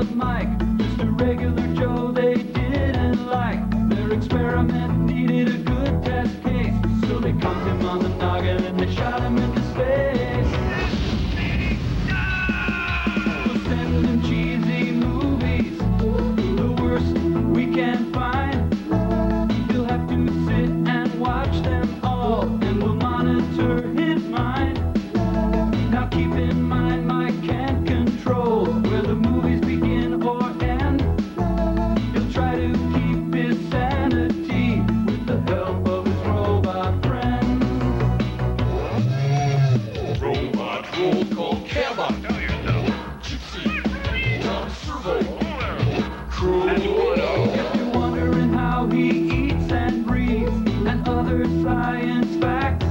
Bud Mike, just a regular Joe they didn't like. Their experiment needed a good test case, so they conked him on the noggin and they shot him into space. We'll send him cheesy movies, the worst we can find. He'll have to sit and watch them all, and we'll monitor his mind. Now keep in mind, Mike can't control where the movies begin or end. He'll try to keep his sanity with the help of his robot friends. Robot roll call camera. Gypsy, Tom Servo, Crew. If you're wondering how he eats and breathes and other science facts,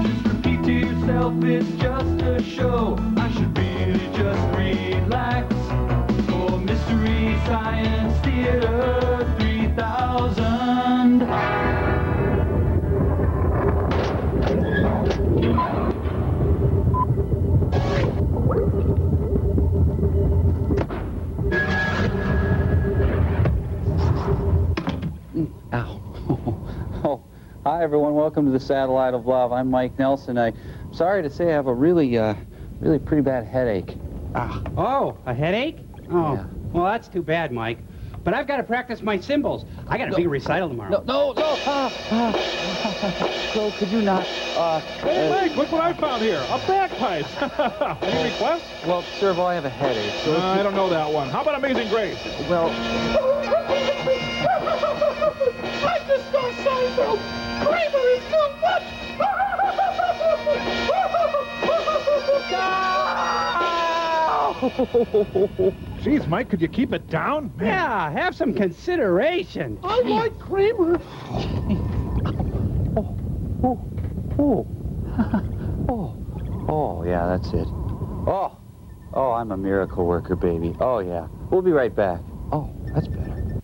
just repeat to yourself, it's just a show. I should really just relax. For Mystery Science Theater 3000. Ow. Oh, hi everyone. Welcome to the Satellite of Love. I'm Mike Nelson. I'm sorry to say I have a really pretty bad headache. Oh, a headache? Oh, Yeah. well, that's too bad, Mike. But I've got to practice my symbols. I got a big recital tomorrow. No. So could you not, Hey, Mike, look what I found here. A bagpipe. Any requests? well, Servo, I have a headache. So if I you- don't know that one. How about Amazing Grace? Well, I just saw Seinfeld. Kramer is too much. Jeez, Mike, could you keep it down? Man. Yeah, have some consideration. I like Kramer. oh, yeah, that's it. Oh, I'm a miracle worker, baby. Oh, yeah. We'll be right back. Oh, that's better.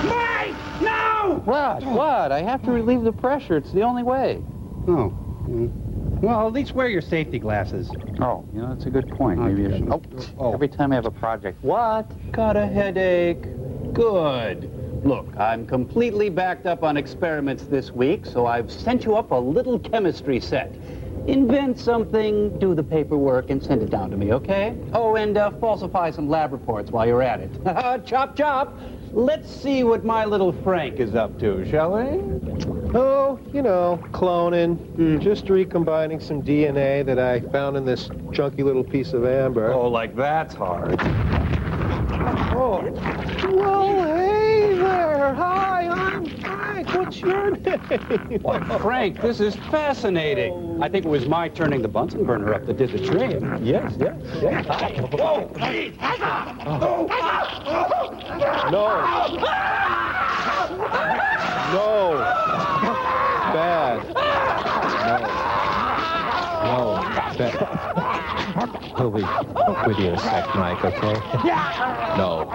Mike, no! What? I have to relieve the pressure. It's the only way. Oh, well, at least wear your safety glasses. Oh, that's a good point. Maybe I should. Oh. Every time I have a project. What? Got a headache. Good. Look, I'm completely backed up on experiments this week, so I've sent you up a little chemistry set. Invent something, do the paperwork, and send it down to me, okay? Oh, and falsify some lab reports while you're at it. Chop, chop. Let's see what my little Frank is up to, shall we? Oh, cloning. Just recombining some DNA that I found in this chunky little piece of amber. Oh, like that's hard. Oh. Well, hey there. Hi, I'm Frank. What's your name? Well, Frank, this is fascinating. I think it was my turning the Bunsen burner up that did the trick. Yes. Whoa! No. Bad. No. Bad. We'll be with you in a sec, Mike, okay? No.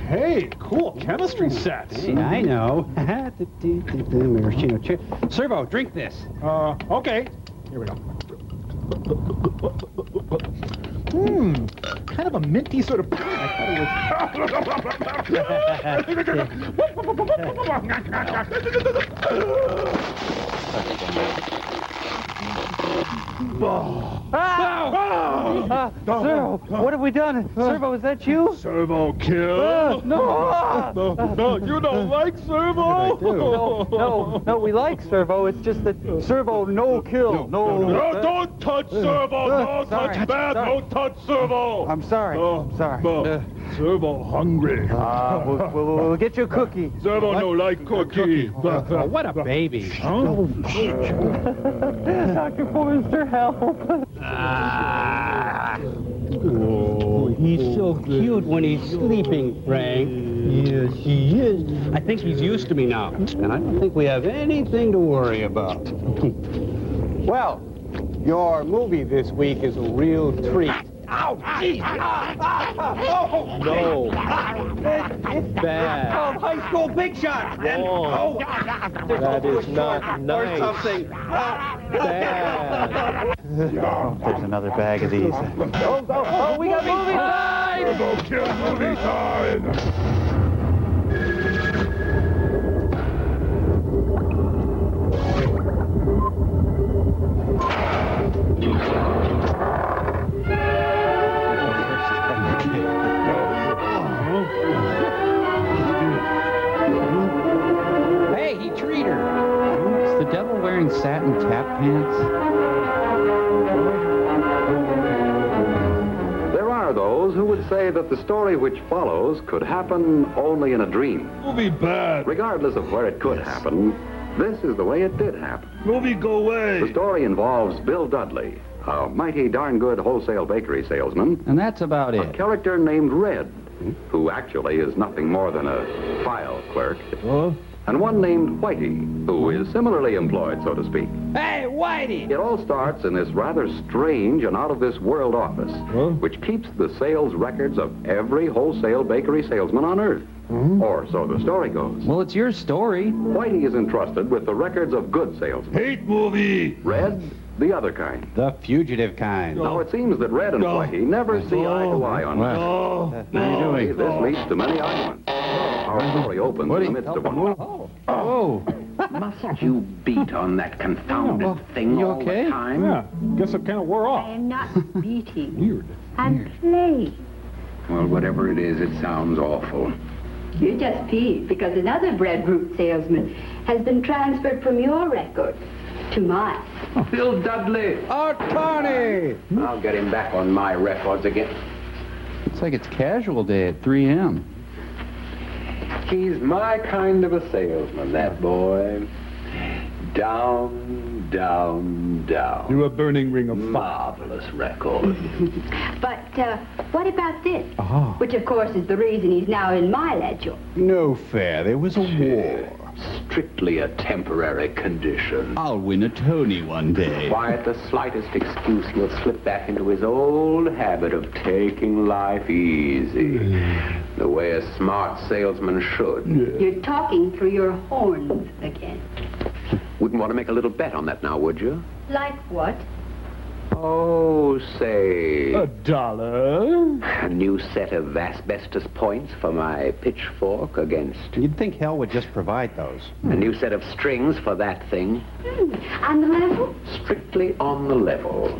Hey, cool chemistry sets. Hey, I know. Maraschino cherry. Servo, drink this. Okay. Here we go. Kind of a minty sort of. I Servo, what have we done? Servo, is that you? Servo kill. No, you don't like Servo. No, we like Servo. It's just that Servo no kill. No, don't touch Servo. No, Sorry. touch bad. Sorry. Don't touch Servo. I'm sorry. Oh, I'm sorry. Servo hungry. We'll get you a cookie. Servo no like cookie. Oh, what a baby. Huh? Dr. Forrester, help. Oh, he's so cute when he's sleeping, Frank. Yes, he is. I think he's used to me now, and I don't think we have anything to worry about. Well, your movie this week is a real treat. Ow! Jeez! No. Bad. Oh, high school big shot! And, Wrong. That is not or nice. something. Bad. Oh, there's another bag of these. Oh, we got movie time! Turbo Kid movie time! Hey, he treated her. Is the devil wearing satin tap pants? There are those who would say that the story which follows could happen only in a dream. Movie bad. Regardless of where it could happen, this is the way it did happen. Movie go away. The story involves Bill Dudley, a mighty darn good wholesale bakery salesman, And that's about a it. character named Red, who actually is nothing more than a file clerk, Huh? and one named Whitey, who is similarly employed, so to speak. Hey, Whitey! It all starts in this rather strange and out-of-this-world office, Huh? which keeps the sales records of every wholesale bakery salesman on Earth. Or so the story goes. Well, it's your story. Whitey is entrusted with the records of good salesmen. Hate movie. Red, the other kind. The fugitive kind. Now, it seems that Red and No. Whitey never see eye to eye on this. Oh. What are you doing? This leads to many arguments. Our story opens in the midst of one. Oh, Must you beat on that confounded thing you all okay? the time? Yeah, guess it kind of wore I off. am not beating. Weird. I'm playing. Well, whatever it is, it sounds awful. You're just peeved because another breadfruit salesman has been transferred from your record to mine. Bill Dudley! Oh, Tony! I'll get him back on my records again. it's like it's casual day at 3 a.m. He's my kind of a salesman, that boy. Down, down, down. You're a burning ring of fire. Marvelous record. But what about this? Ah. Which, of course, is the reason he's now in my ledger. No fair. There was a war. Strictly a temporary condition. I'll win a Tony one day. Why, at the slightest excuse, he'll slip back into his old habit of taking life easy. The way a smart salesman should. You're talking through your horns again. Wouldn't want to make a little bet on that now, would you? Like what? Oh, say, $1. a new set of asbestos points for my pitchfork against You'd think hell would just provide those. a new set of strings for that thing. On the level? Strictly on the level.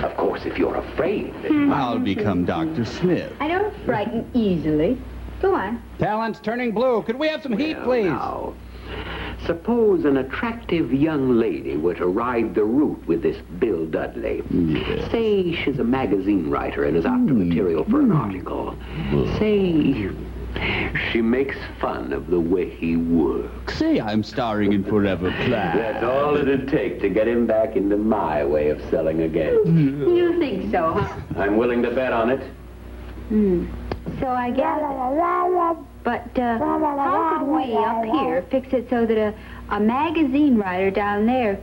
Of course, if you're afraid. I'll become Dr. Smith. I don't frighten easily. Go on. Talent's turning blue. Could we have some heat, Well, please? now, suppose an attractive young lady were to ride the route with this Bill Dudley. Say she's a magazine writer and is after material for an article. Say she makes fun of the way he works. Say I'm starring in Forever Plan. That's all it'd take to get him back into my way of selling again. You think so, huh? I'm willing to bet on it. So I guess. But how could we up here fix it so that a magazine writer down there?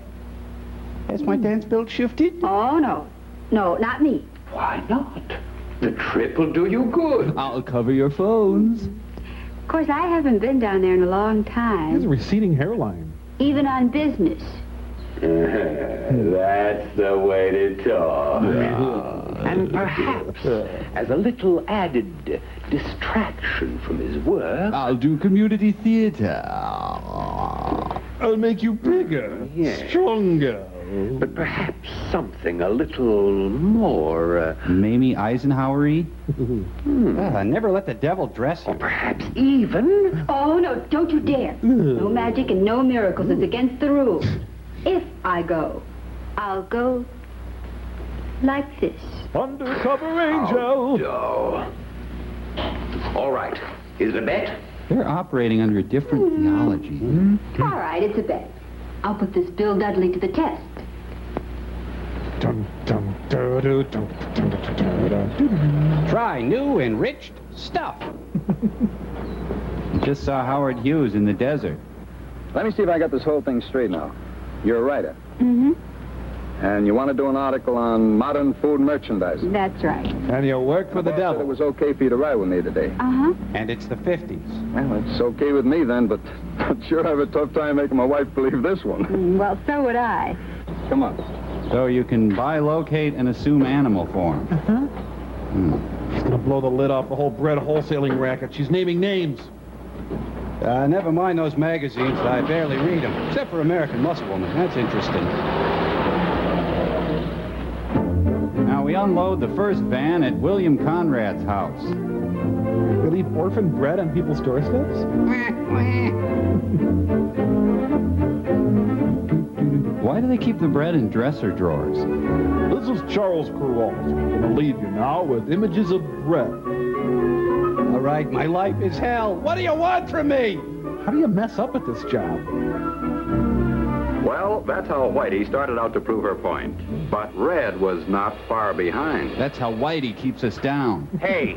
Has my dance belt shifted? Oh no, not me. Why not? The trip will do you good. I'll cover your phones. Of course, I haven't been down there in a long He has a time, receding hairline. even on business. That's the way to talk. And perhaps, as a little added distraction from his work, I'll do community theater. I'll make you bigger, Yes. stronger. but perhaps something a little more, Mamie Eisenhower-y? Never let the devil dress or you. perhaps even. Oh no, don't you dare! No magic and no miracles. It's against the rules. If I go, I'll go like this. Undercover angel. Oh. All right. Is it a bet? They're operating under a different theology. All right, it's a bet. I'll put this Bill Dudley to the test. Dum, dum, da, da, dum, dum, da, da, da. Try new enriched stuff. Just saw Howard Hughes in the desert. Let me see if I got this whole thing straight now. You're a writer. Mm-hmm. And you want to do an article on modern food merchandising. That's right. And you work for the It devil. was okay for you to ride with me today. Uh-huh. And it's the 50s. Well, it's okay with me then, but I'd sure have a tough time making my wife believe this one. Well, so would I. Come on. So you can bilocate and assume animal form. She's gonna blow the lid off the whole bread wholesaling racket. She's naming names. Never mind those magazines. I barely read them, except for American Muscle Woman. That's interesting. Now we unload the first van at William Conrad's house. They leave orphan bread on people's doorsteps? Why do they keep the bread in dresser drawers? This is Charles Kurwalt. I'm gonna leave you now with images of bread. All right, my life is hell. What do you want from me? How do you mess up at this job? Well, that's how Whitey started out to prove her point. But Red was not far behind. That's how Whitey keeps us down. Hey,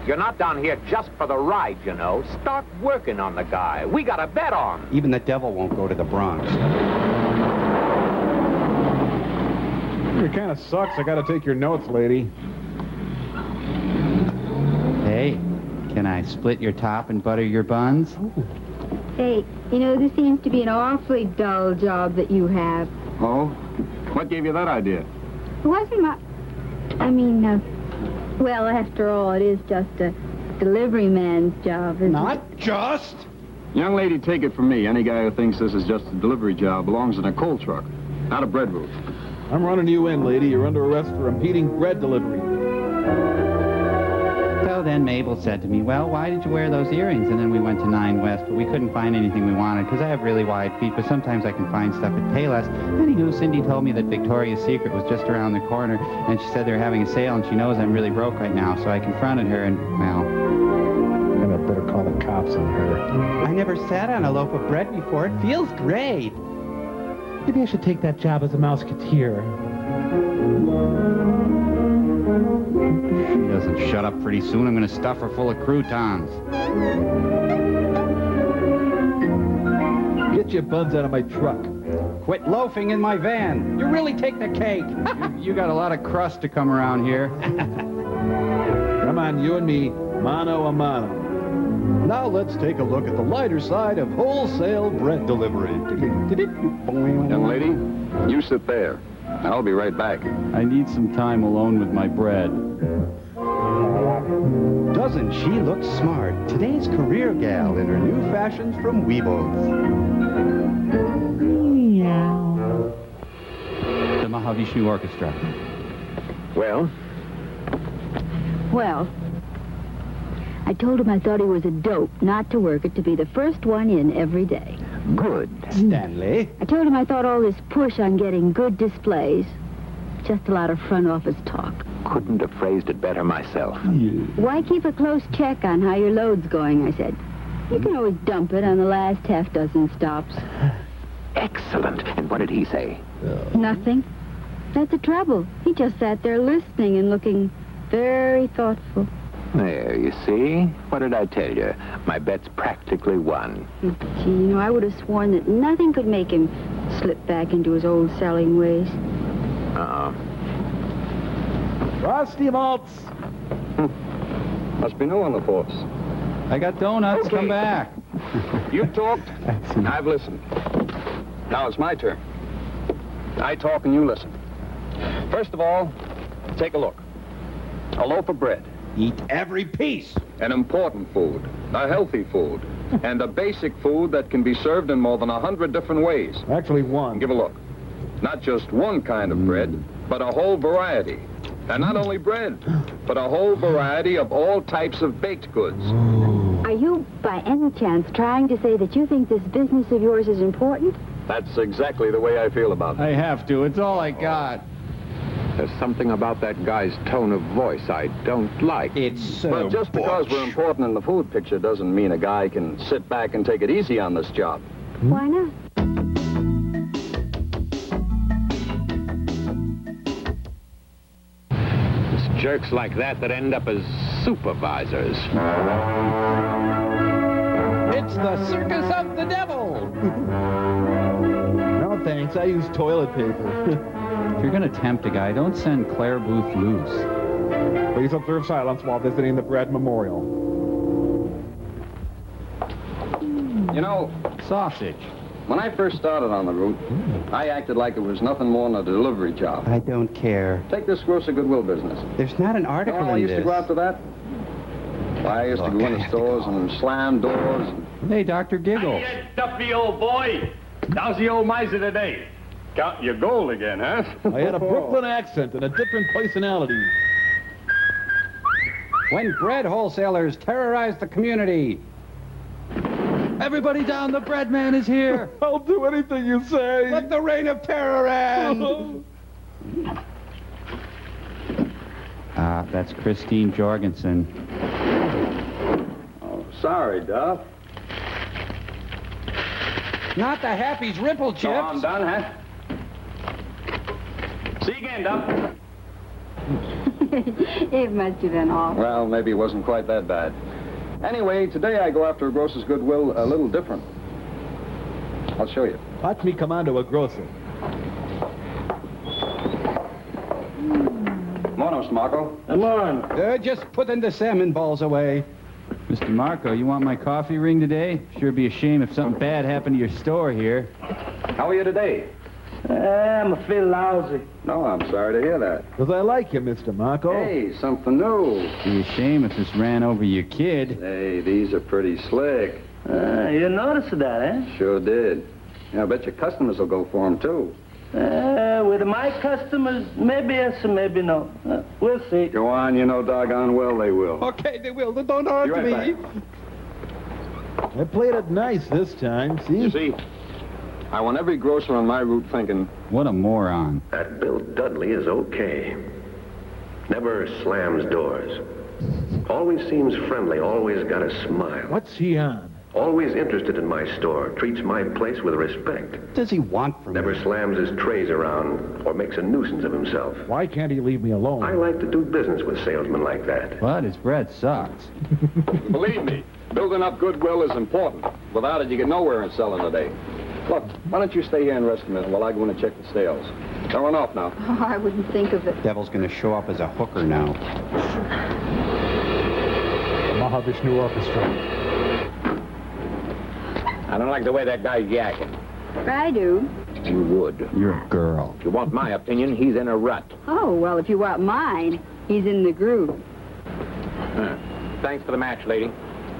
you're not down here just for the ride, you know. Start working on the guy. We got a bet on. Even the devil won't go to the Bronx. It kind of sucks. I gotta take your notes, lady. Hey, can I split your top and butter your buns? Say, you know, this seems to be an awfully dull job that you have. Oh? What gave you that idea? It wasn't my... well, after all, it is just a delivery man's job, isn't it? Not just. Young lady, take it from me. Any guy who thinks this is just a delivery job belongs in a coal truck, not a bread route. I'm running you in, lady. You're under arrest for impeding bread delivery. So then Mabel said to me, well, why did you wear those earrings? And then we went to 9 West, but we couldn't find anything we wanted because I have really wide feet, but sometimes I can find stuff at Payless. Anywho, Cindy told me that Victoria's Secret was just around the corner, and she said they were having a sale, and she knows I'm really broke right now, so I confronted her, and, well... And I better call the cops on her. I never sat on a loaf of bread before. It feels great. Maybe I should take that job as a mouseketeer. She doesn't shut up pretty soon. I'm going to stuff her full of croutons. Get your buns out of my truck. Quit loafing in my van. You really take the cake. You got a lot of crust to come around here. Come on, you and me, mano a mano. Now let's take a look at the lighter side of wholesale bread delivery. Young lady, you sit there. I'll be right back. I need some time alone with my bread. Doesn't she look smart? Today's career gal in her new fashions from Weebles. The Mahavishnu Orchestra. Well? Well, I told him I thought he was a dope not to work it, to be the first one in every day. Good. Stanley. I told him I thought all this push on getting good displays, just a lot of front office talk. Couldn't have phrased it better myself. Why keep a close check on how your load's going, I said. You can always dump it on the last half dozen stops. Excellent. And what did he say? Nothing. That's the trouble. He just sat there listening and looking very thoughtful. There, you see? What did I tell you? My bet's practically won. Gee, you know, I would have sworn that nothing could make him slip back into his old selling ways. Frosty malts. Must be new on the force. I got donuts. Okay. Come back. You've talked, I've listened. Now it's my turn. I talk and you listen. First of all, take a look. A loaf of bread. Eat every piece. An important food, a healthy food, and a basic food that can be served in more than 100 different ways. Actually, one. Give a look. Not just one kind of bread, but a whole variety. And not only bread, but a whole variety of all types of baked goods. Are you, by any chance, trying to say that you think this business of yours is important? That's exactly the way I feel about it. I have to. It's all I got. There's something about that guy's tone of voice I don't like. It's so But just because we're important in the food picture doesn't mean a guy can sit back and take it easy on this job. Why not? It's jerks like that end up as supervisors. It's the circus of the devil. No, thanks. I use toilet paper. If you're going to tempt a guy, don't send Claire Booth loose. Please observe silence while visiting the Bread Memorial. You know, Sausage. when I first started on the route, I acted like it was nothing more than a delivery job. I don't care. Take this grocer Goodwill business. There's not an You know article how I in used to this. go after that? I used to go into stores and slam doors. Hey, Dr. Giggles. Hey, stuffy old boy. How's the old miser today? Counting your gold again, huh? I had a Brooklyn accent and a different personality. When bread wholesalers terrorize the community. Everybody down, the bread man is here. I'll do anything you say. Let the reign of terror end. Ah, that's Christine Jorgensen. Oh, sorry, Duff. Not the Happy's Ripple Chips. So I'm done, huh? See you again, Duff. It must have been awful. Well, maybe it wasn't quite that bad. Anyway, today I go after a grocer's Goodwill a little different. I'll show you. Watch me come on to a grocer. Morning, Mr. Marco. Come on. Just putting the salmon balls away. Mr. Marco, you want my coffee ring today? Sure be a shame if something bad happened to your store here. How are you today? I'm a feel lousy. No, I'm sorry to hear that. Because I like you, Mr. Marco. Hey, something new. Be a shame if this ran over your kid. Hey, these are pretty slick. You noticed that, eh? Sure did. Yeah, I bet your customers will go for them, too. With my customers, maybe yes and maybe no. We'll see. Go on, you know doggone well they will. Okay, they will. They don't hurt Be right me. back. I played it nice this time, see? You see, I want every grocer on my route thinking, What a moron. That Bill Dudley is okay. Never slams doors. Always seems friendly, always got a smile. What's he on? Always interested in my store, treats my place with respect. What does he want from Never me? slams his trays around or makes a nuisance of himself. Why can't he leave me alone? I like to do business with salesmen like that. But his bread sucks. believe me, building up goodwill is important. Without it, you get nowhere in selling today. Look, why don't you stay here and rest a minute while I go in and check the sales. Don't run off now. Oh, I wouldn't think of it. Devil's gonna show up as a hooker now. Mahavishnu Orchestra. I don't like the way that guy's yakking. I do. You would. You're a girl. If you want my opinion, he's in a rut. Oh, well, if you want mine, he's in the groove. Thanks for the match, lady.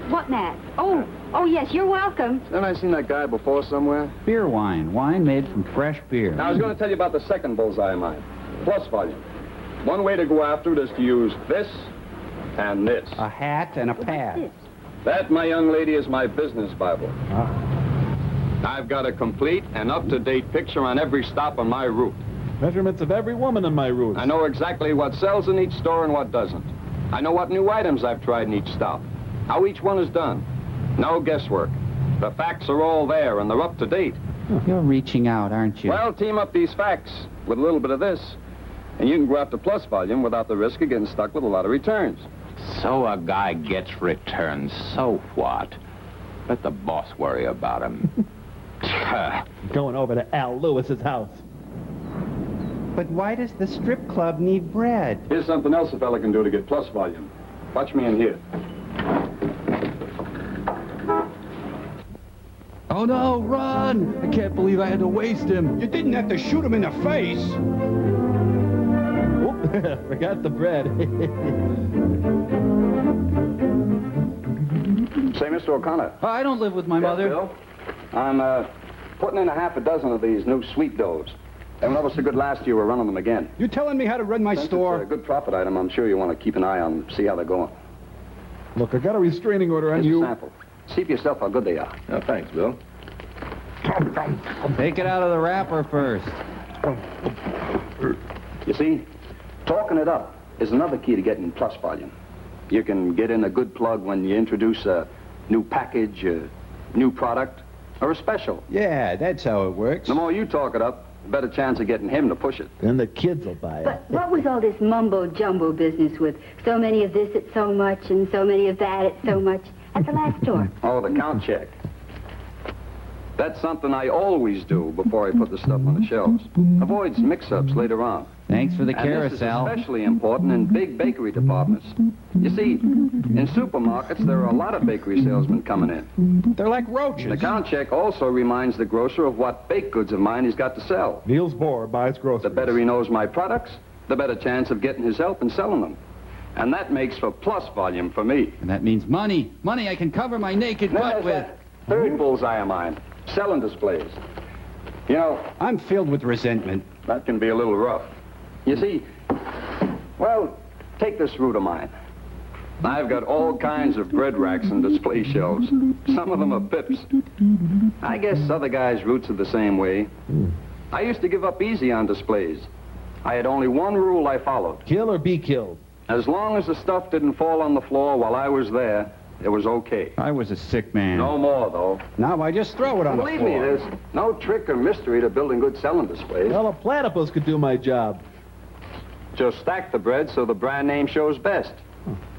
What, Matt? Oh, yes, you're welcome. Haven't I seen that guy before somewhere? Beer wine. Wine made from fresh beer. Now, I was going to tell you about the second bullseye of mine. Plus volume. One way to go after it is to use this and this. A hat and a pad. That, my young lady, is my business Bible. I've got a complete and up-to-date picture on every stop on my route. Measurements of every woman in my route. I know exactly what sells in each store and what doesn't. I know what new items I've tried in each stop. How each one is done. No guesswork. The facts are all there, and they're up to date. You're reaching out, aren't you? Well, team up these facts with a little bit of this, and you can go after plus volume without the risk of getting stuck with a lot of returns. So a guy gets returns. So what? Let the boss worry about him. Going over to Al Lewis's house. But why does the strip club need bread? Here's something else a fella can do to get plus volume. Watch me in here. Oh no, run! I can't believe I had to waste him. You didn't have to shoot him in the face. Oop, forgot the bread. Say, Mr. O'Connor. I don't live with my Yes, mother. Bill? I'm putting in a half a dozen of these new sweet doughs. They went over so good last year, we're running them again. You telling me how to run my Since store? it's a good profit item, I'm sure you want to keep an eye on them, see how they're going. Look, I got a restraining order on Here's you. a sample. See for yourself how good they are. Oh, thanks, Bill. Take it out of the wrapper first. You see, talking it up is another key to getting plus volume. You can get in a good plug when you introduce a new package, a new product, or a special. Yeah, that's how it works. The more you talk it up, the better chance of getting him to push it. Then the kids will buy it. But what was all this mumbo-jumbo business with so many of this at so much and so many of that at so much at the last store? Oh, the count check. That's something I always do before I put the stuff on the shelves. Avoids mix-ups later on. Thanks for the And this is carousel. especially important in big bakery departments. You see, in supermarkets, there are a lot of bakery salesmen coming in. They're like roaches. The count check also reminds the grocer of what baked goods of mine he's got to sell. Niels Bohr buys groceries. The better he knows my products, the better chance of getting his help in selling them. And that makes for plus volume for me. And that means money. Money I can cover my naked butt with. That third bullseye of mine, selling displays. You know, I'm filled with resentment. that can be a little rough. You see, well, take this route of mine. I've got all kinds of bread racks and display shelves. Some of them are pips. I guess other guys' routes are the same way. I used to give up easy on displays. I had only one rule I followed. Kill or be killed. As long as the stuff didn't fall on the floor while I was there, it was okay. I was a sick man. No more, though. Now I just throw it on the Believe floor. me, there's no trick or mystery to building good selling displays. Well, a platypus could do my job. Just stack the bread so the brand name shows best.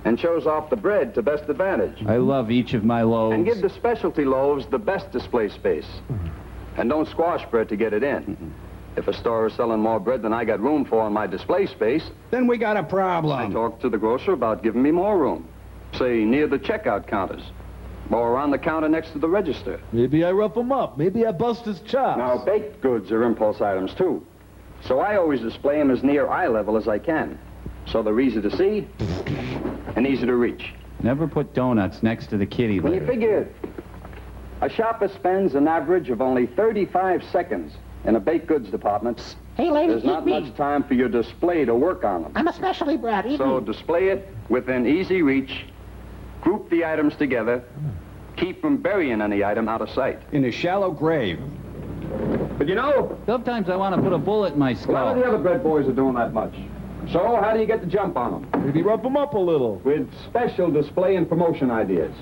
And shows off the bread to best advantage. I love each of my loaves. And give the specialty loaves the best display space. And don't squash bread to get it in. If a store is selling more bread than I got room for in my display space, Then we got a I problem. talk to the grocer about giving me more room. Say, near the checkout counters. Or on the counter next to the register. Maybe I rough him up. Maybe I bust his chops. Now, baked goods are impulse items, too. So I always display them as near eye level as I can. So they're easy to see and easy to reach. Never put donuts next to the kitty When you litter. figure a shopper spends an average of only 35 seconds in a baked goods department, Hey, lady, there's not eat me. much time for your display to work on them. I'm a specialty brat. Eat So me. display it within easy reach, group the items together, keep from burying any item out of sight. In a shallow grave. But you know, Sometimes I want to put a bullet in my none of skull. the other bread boys are doing that much. So how do you get the jump on them? Maybe rough him up a little. With special display and promotion ideas.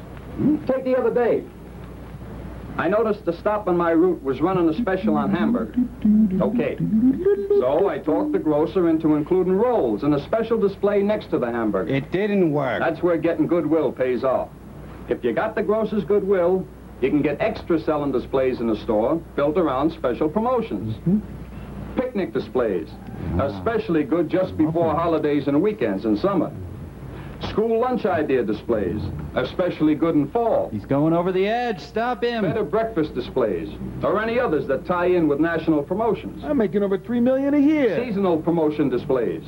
Take the other day. I noticed the stop on my route was running a special on hamburger. Okay. So I talked the grocer into including rolls and a special display next to the hamburger. It didn't work. That's where getting goodwill pays off. If you got the grocer's goodwill, you can get extra selling displays in the store built around special promotions. Picnic displays, especially good just before holidays and weekends in summer. School lunch idea displays, especially good in fall. He's going over the edge. Stop him. Better breakfast displays, or any others that tie in with national promotions. I'm making over $3 million a year. Seasonal promotion displays.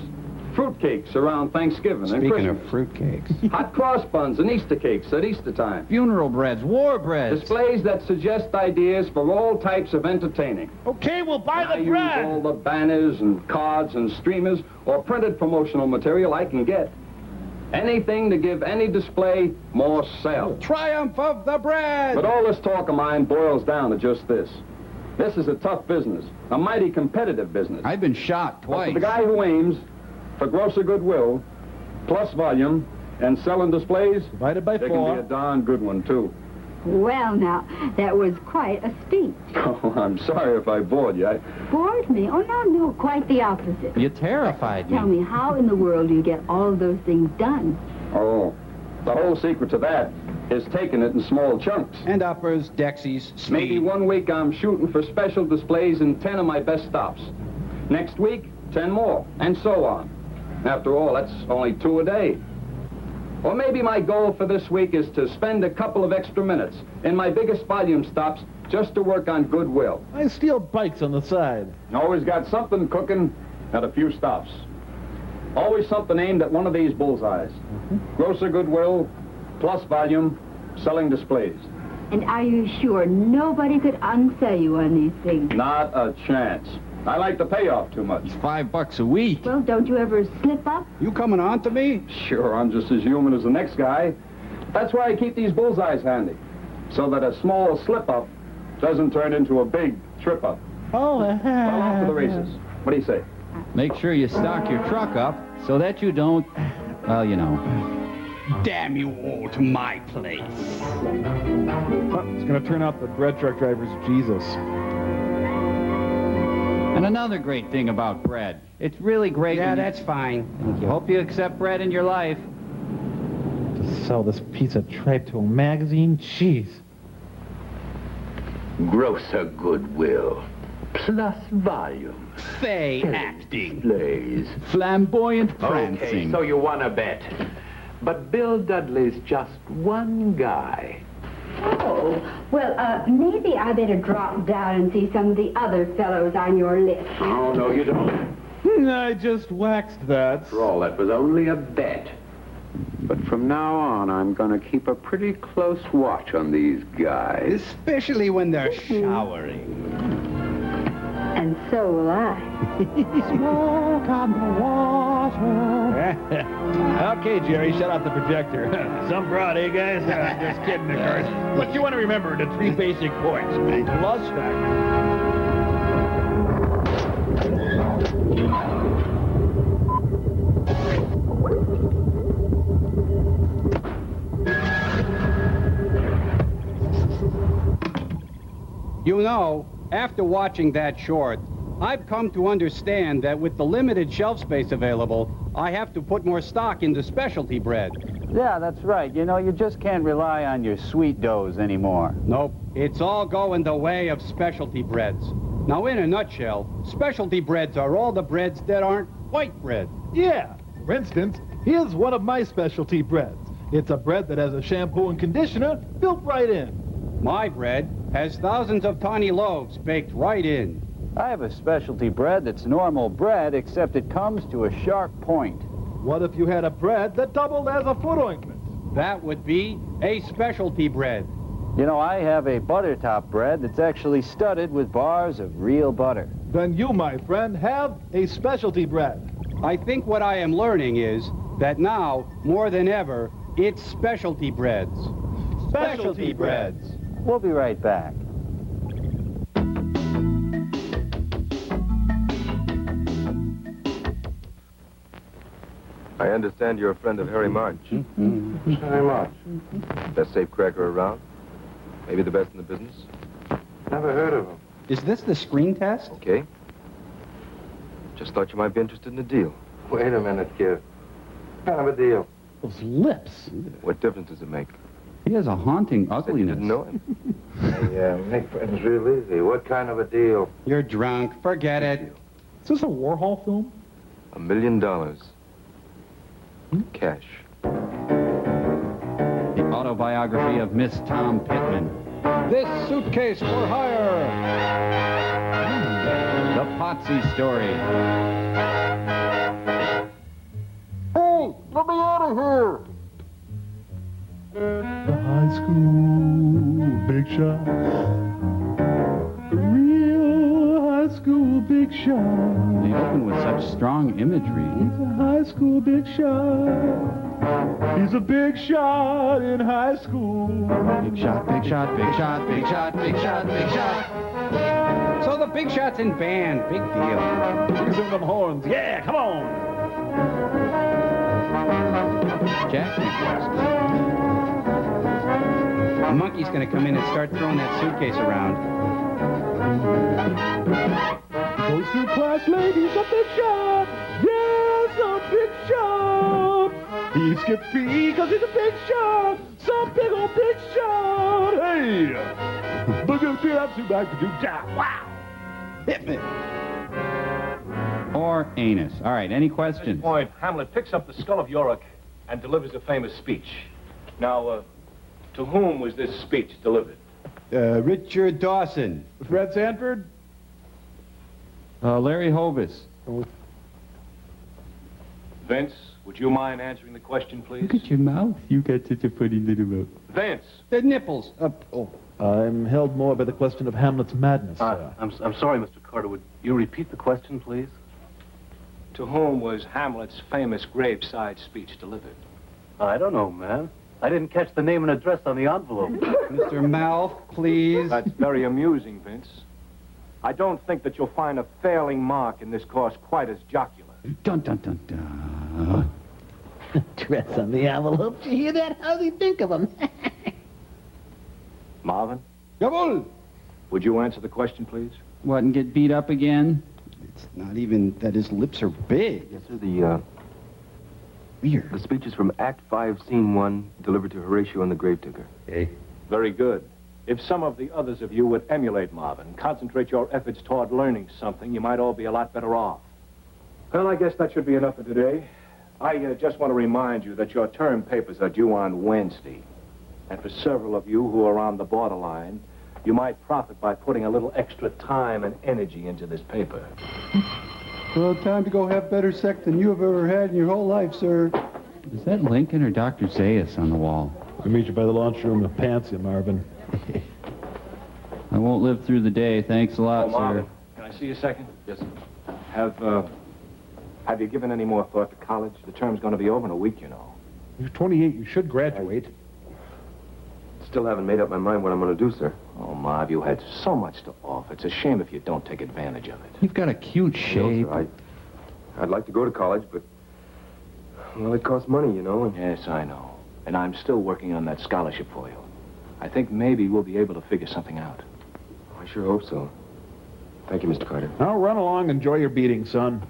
Fruitcakes around Thanksgiving and Speaking Christmas. of fruitcakes. Hot cross buns and Easter cakes at Easter time. Funeral breads, war breads. Displays that suggest ideas for all types of entertaining. Okay, we'll buy I the use bread. all the banners and cards and streamers or printed promotional material I can get. Anything to give any display more sale. Triumph of the bread! But all this talk of mine boils down to just this. This is a tough business, a mighty competitive business. I've been shot But twice. for the guy who aims for grosser goodwill, plus volume, and selling displays, Divided by it can be a 4. darn good one, too. Well, now, that was quite a speech. Oh, I'm sorry if I bored you. Bored me? Oh, no, quite the opposite. You terrified Tell me. me, how in the world do you get all of those things done? Oh, the whole secret to that is taking it in small chunks. And uppers, Dexies, speed. Maybe one week I'm shooting for special displays in 10 of my best stops. Next week, 10 more, and so on. After all, that's only 2 a day. Or maybe my goal for this week is to spend a couple of extra minutes in my biggest volume stops just to work on goodwill. I steal bikes on the side. Always got something cooking at a few stops. Always something aimed at one of these bullseyes. Grosser goodwill, plus volume, selling displays. And are you sure nobody could unsell you on these things? Not a chance. I like the payoff too much. It's $5 a week. Well, don't you ever slip up? You coming on to me? Sure, I'm just as human as the next guy. That's why I keep these bullseyes handy. So that a small slip-up doesn't turn into a big trip-up. Oh, Well, off to the races. What do you say? Make sure you stock your truck up so that you don't, well, you know. Damn you all to my place. It's going to turn out the bread truck driver's Jesus. And another great thing about bread. It's really great. Yeah, when you- that's fine. Hope you accept bread in your life. To sell this piece of tripe to a magazine? Jeez. grosser goodwill, plus volume. Fey acting. Displays. Flamboyant Okay, prancing. so you want to bet. But Bill Dudley's just one guy. Oh, well, maybe I better drop down and see some of the other fellows on your list. Oh, no, you don't. I just waxed that. After all, that was only a bet. But from now on, I'm going to keep a pretty close watch on these guys. Especially when they're showering. And so will I. Smoke on the water. Okay, Jerry, shut off the projector. Some broad, eh, guys? Just kidding, of course. But you want to remember the 3 basic points. Plus factor. You know, after watching that short, I've come to understand that with the limited shelf space available, I have to put more stock into specialty bread. Yeah, that's right. You know, you just can't rely on your sweet doughs anymore. Nope, it's all going the way of specialty breads. Now, in a nutshell, specialty breads are all the breads that aren't white bread. Yeah. For instance, here's one of my specialty breads. It's a bread that has a shampoo and conditioner built right in. My bread has thousands of tiny loaves baked right in. I have a specialty bread that's normal bread, except it comes to a sharp point. What if you had a bread that doubled as a foot ointment? That would be a specialty bread. You know, I have a butter top bread that's actually studded with bars of real butter. Then you, my friend, have a specialty bread. I think what I am learning is that now, more than ever, it's specialty breads. Specialty breads. We'll be right back. I understand you're a friend of Harry March. Harry March. Best safecracker around. Maybe the best in the business. Never heard of him. Is this the screen test? Okay. Just thought you might be interested in the deal. Wait a minute, kid. What kind of a deal? Those lips. What difference does it make? He has a haunting Said you ugliness. didn't know him. Hey, make friends real easy. What kind of a deal? You're drunk. Forget it. Is this a Warhol film? $1 million. Cash. The autobiography of Miss Tom Pittman. This suitcase for hire. The Potsy story. Hey, let me out of here! The high school big shot. The real high school big shot. They open with such strong imagery. He's a high school big shot. He's a big shot in high school. Big shot, big shot, big shot, big shot, big shot, big shot. So the big shot's in band. Big deal. He's in them horns. Yeah, come on. Jack Nicholson. A monkey's gonna come in and start throwing that suitcase around. Those two class ladies, a big shot. Yes, a big shot. He skipped feet because he's a big shot. Some big old big shot. Hey. Wow. Hit me. Or anus. All right, any questions? Point, Hamlet picks up the skull of Yorick and delivers a famous speech. Now, to whom was this speech delivered? Richard Dawson. Fred Sanford? Larry Hovis. Vince, would you mind answering the question, please? Look at your mouth. You got such a funny little mouth. Vince! The nipples. I'm held more by the question of Hamlet's madness, sir. I'm sorry, Mr. Carter. Would you repeat the question, please? To whom was Hamlet's famous graveside speech delivered? I don't know, man. I didn't catch the name and address on the envelope. Mr. Mouth, please. That's very amusing, Vince. I don't think that you'll find a failing mark in this course quite as jocular. Dun, dun, dun, dun. Address on the envelope. Did you hear that? How do you think of him? Marvin, Jawohl. would you answer the question, please? What, and get beat up again? It's not even that his lips are big. Yes, sir. Weird. The speech is from Act 5, Scene 1, delivered to Horatio and the Gravedigger. Very good. If some of the others of you would emulate Marvin, concentrate your efforts toward learning something, you might all be a lot better off. Well, I guess that should be enough for today. I just want to remind you that your term papers are due on Wednesday. And for several of you who are on the borderline, you might profit by putting a little extra time and energy into this paper. Well, time to go have better sex than you have ever had in your whole life, sir. Is that Lincoln or Dr. Zayas on the wall? I'll meet you by the lunchroom of Pansy, Marvin. I won't live through the day. Thanks a lot, Marvin, sir. can I see you a second? Yes, sir. Have you given any more thought to college? The term's going to be over in a week, you know. You're 28. You should graduate. Still haven't made up my mind what I'm going to do, sir. Oh, Marv, you had so much to offer. It's a shame if you don't take advantage of it. You've got a cute shape. No, sir, I'd like to go to college, but, well, it costs money, you know. And... Yes, I know. And I'm still working on that scholarship for you. I think maybe we'll be able to figure something out. I sure hope so. Thank you, Mr. Carter. Now run along, enjoy your beating, son.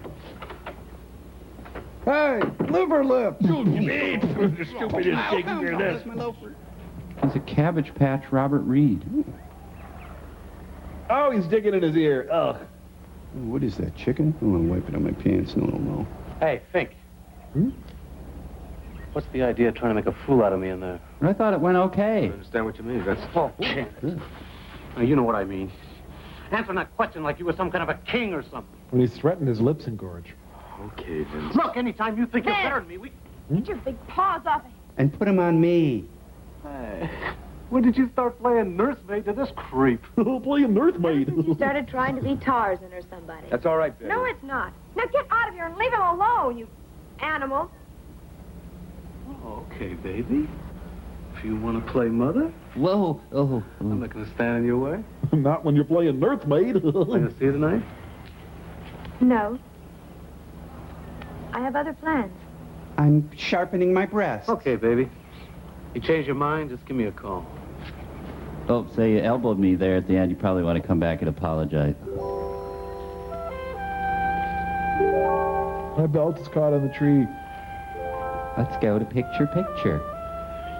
Hey, liver lift! The stupidest thing for this. He's a Cabbage Patch Robert Reed. Oh, he's digging in his ear. Ugh. What is that, chicken? Oh, I'm wiping on my pants. No. Hey, Fink. What's the idea of trying to make a fool out of me in there? I thought it went okay. I understand what you mean. That's... Oh, now, you know what I mean. Answer that question like you were some kind of a king or something. When he's threatened, his lips engorge. Okay, Vince. Look, anytime you think you're better than me, we... Get your big paws off it. And put him on me. Hey, when did you start playing nursemaid to this creep? Playing nursemaid. You started trying to be Tarzan or somebody. That's all right, Betty. No, it's not. Now get out of here and leave him alone, you animal. Okay, baby. If you want to play mother, Whoa. Oh. I'm not going to stand in your way. Not when you're playing nursemaid. I'm going to see you tonight. No. I have other plans. I'm sharpening my breasts. Okay, baby. You change your mind, just give me a call. Oh, say you elbowed me there at the end. You probably want to come back and apologize. My belt is caught on the tree. Let's go to picture.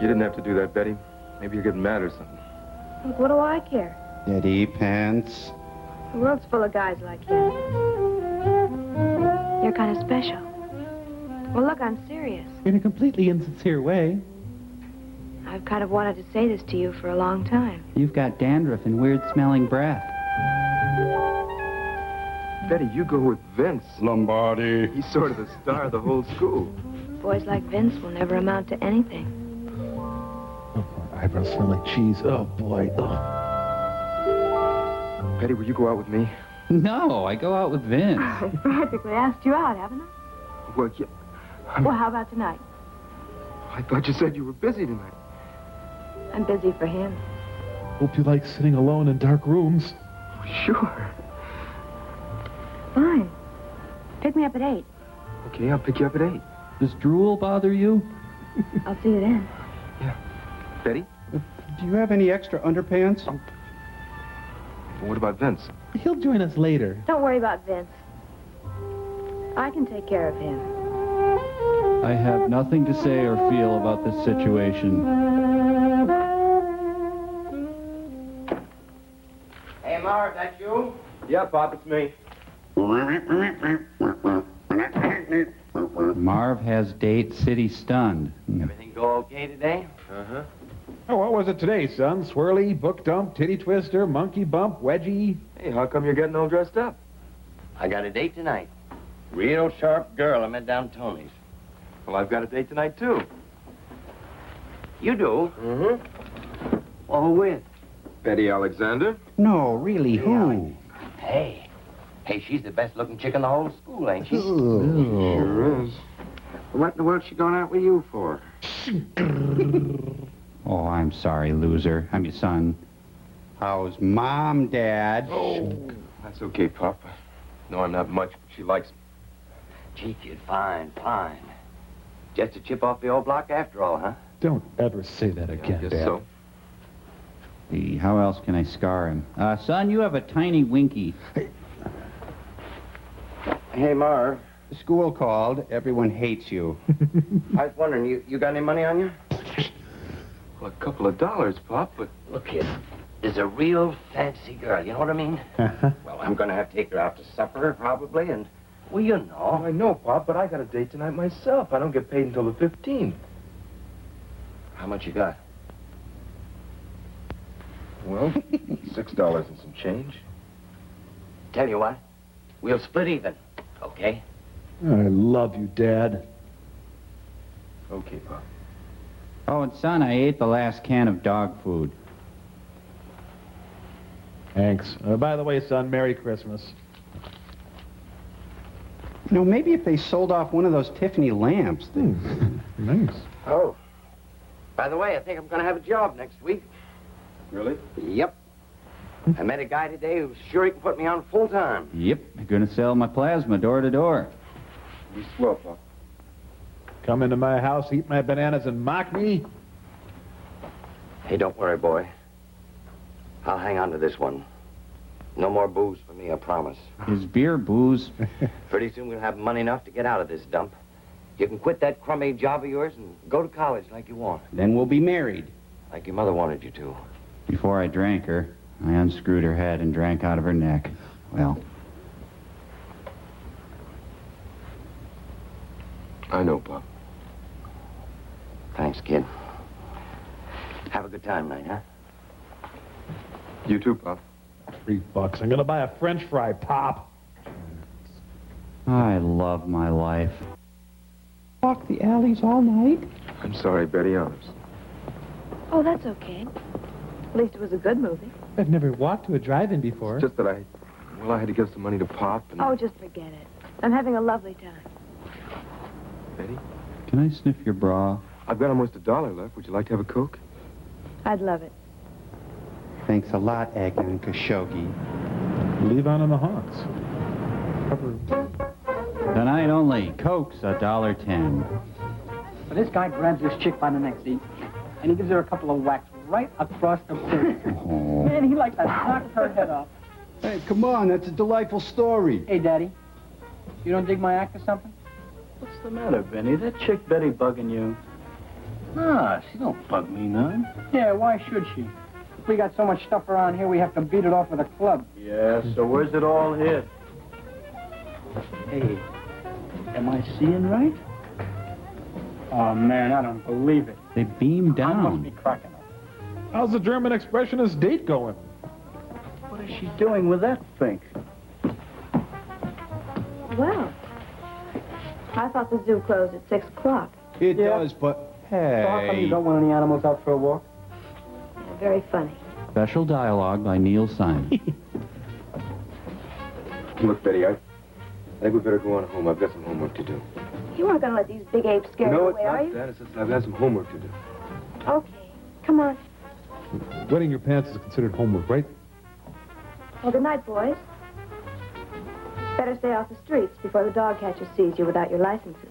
You didn't have to do that, Betty. Maybe you're getting mad or something. Look, what do I care? Daddy pants. The world's full of guys like you. You're kind of special. Well, look, I'm serious. In a completely insincere way. I've kind of wanted to say this to you for a long time. You've got dandruff and weird-smelling breath. Betty, you go with Vince. Lombardi. He's sort of the star of the whole school. Boys like Vince will never amount to anything. Oh, my eyebrows smell like cheese. Oh, boy. Ugh. Betty, will you go out with me? No, I go out with Vince. I practically asked you out, haven't I? Well, yeah. Well, how about tonight? I thought you said you were busy tonight. I'm busy for him. Hope you like sitting alone in dark rooms. Sure. Fine. Pick me up at 8. Okay, I'll pick you up at 8. Does drool bother you? I'll see you then. Yeah. Betty? Do you have any extra underpants? Well, what about Vince? He'll join us later. Don't worry about Vince. I can take care of him. I have nothing to say or feel about this situation. Hey, Marv, that you? Yeah, Pop, it's me. Marv has date city stunned. Everything go okay today? Uh-huh. Oh, what was it today, son? Swirly, book dump, titty twister, monkey bump, wedgie? Hey, how come you're getting all dressed up? I got a date tonight. Real sharp girl I met down Tony's. Well, I've got a date tonight, too. You do? Mm-hmm. Well, who with? Betty Alexander. No, really, who? Hey, she's the best-looking chick in the whole school, ain't she? Sure is. What in the world's she going out with you for? Oh, I'm sorry, loser. I'm your son. How's Mom, Dad? Oh, that's okay, Pop. No, I'm not much, but she likes me. Gee, kid, fine. Just a chip off the old block after all, huh? Don't ever say that again, I guess Dad. so. How else can I scar him? Son, you have a tiny winky. Hey, Marv. The school called. Everyone hates you. I was wondering, you got any money on you? Well, a couple of dollars, Pop, but... Look, kid, is a real fancy girl, you know what I mean? Well, I'm gonna have to take her out to supper, probably, and, well, you know. I know, Pop, but I got a date tonight myself. I don't get paid until the 15th. How much you got? Well, $6 and some change. Tell you what, we'll split even, okay? I love you, Dad. Okay, Pop. Oh, and son, I ate the last can of dog food. Thanks. By the way, son, Merry Christmas. You know, maybe if they sold off one of those Tiffany lamps. Nice. Oh, by the way, I think I'm gonna have a job next week. Really? Yep. I met a guy today who's sure he can put me on full time. Yep, I'm gonna sell my plasma door to door. Be swell, Pop. Come into my house, eat my bananas, and mock me? Hey, don't worry, boy. I'll hang on to this one. No more booze for me, I promise. Is beer booze? Pretty soon we'll have money enough to get out of this dump. You can quit that crummy job of yours and go to college like you want. Then we'll be married. Like your mother wanted you to. Before I drank her, I unscrewed her head and drank out of her neck. Well, I know, Pop. Thanks, kid. Have a good time tonight, huh? You too, Pop. $3. I'm gonna buy a French fry, Pop. I love my life. Walk the alleys all night? I'm sorry, Betty, honest. Oh, that's okay. At least it was a good movie. I've never walked to a drive-in before. It's just that I had to give some money to Pop and... Oh, just forget it. I'm having a lovely time. Betty, Can I sniff your bra? I've got almost $1 left. Would you like to have a Coke? I'd love it. Thanks a lot, Agnes and Khashoggi. Leave on in the haunts. Tonight only, Coke's $1.10. So this guy grabs this chick by the neck, see? And he gives her a couple of whacks right across the face. Oh. Man, he like that knocks her head off. Hey, come on, that's a delightful story. Hey, Daddy, you don't dig my act or something? What's the matter, Benny? That chick Betty bugging you? Nah, she don't bug me none. Yeah, why should she? We got so much stuff around here, we have to beat it off with a club. Yeah, so where's it all hid? Hey, am I seeing right? Oh, man, I don't believe it. They beam I must be down. cracking up. How's the German expressionist date going? What is she doing with that fink? Well, I thought the zoo closed at 6 o'clock. It Yeah. does, but So how come you hey. don't want any animals out for a walk? Yeah, very funny. Special dialogue by Neil Simon. Look, Betty, I think we better go on home. I've got some homework to do. You aren't going to let these big apes scare you No, it's away, are not you? that. It's just I've got some homework to do. Okay. Come on. Wetting your pants is considered homework, right? Well, good night, boys. Better stay off the streets before the dog catcher sees you without your licenses.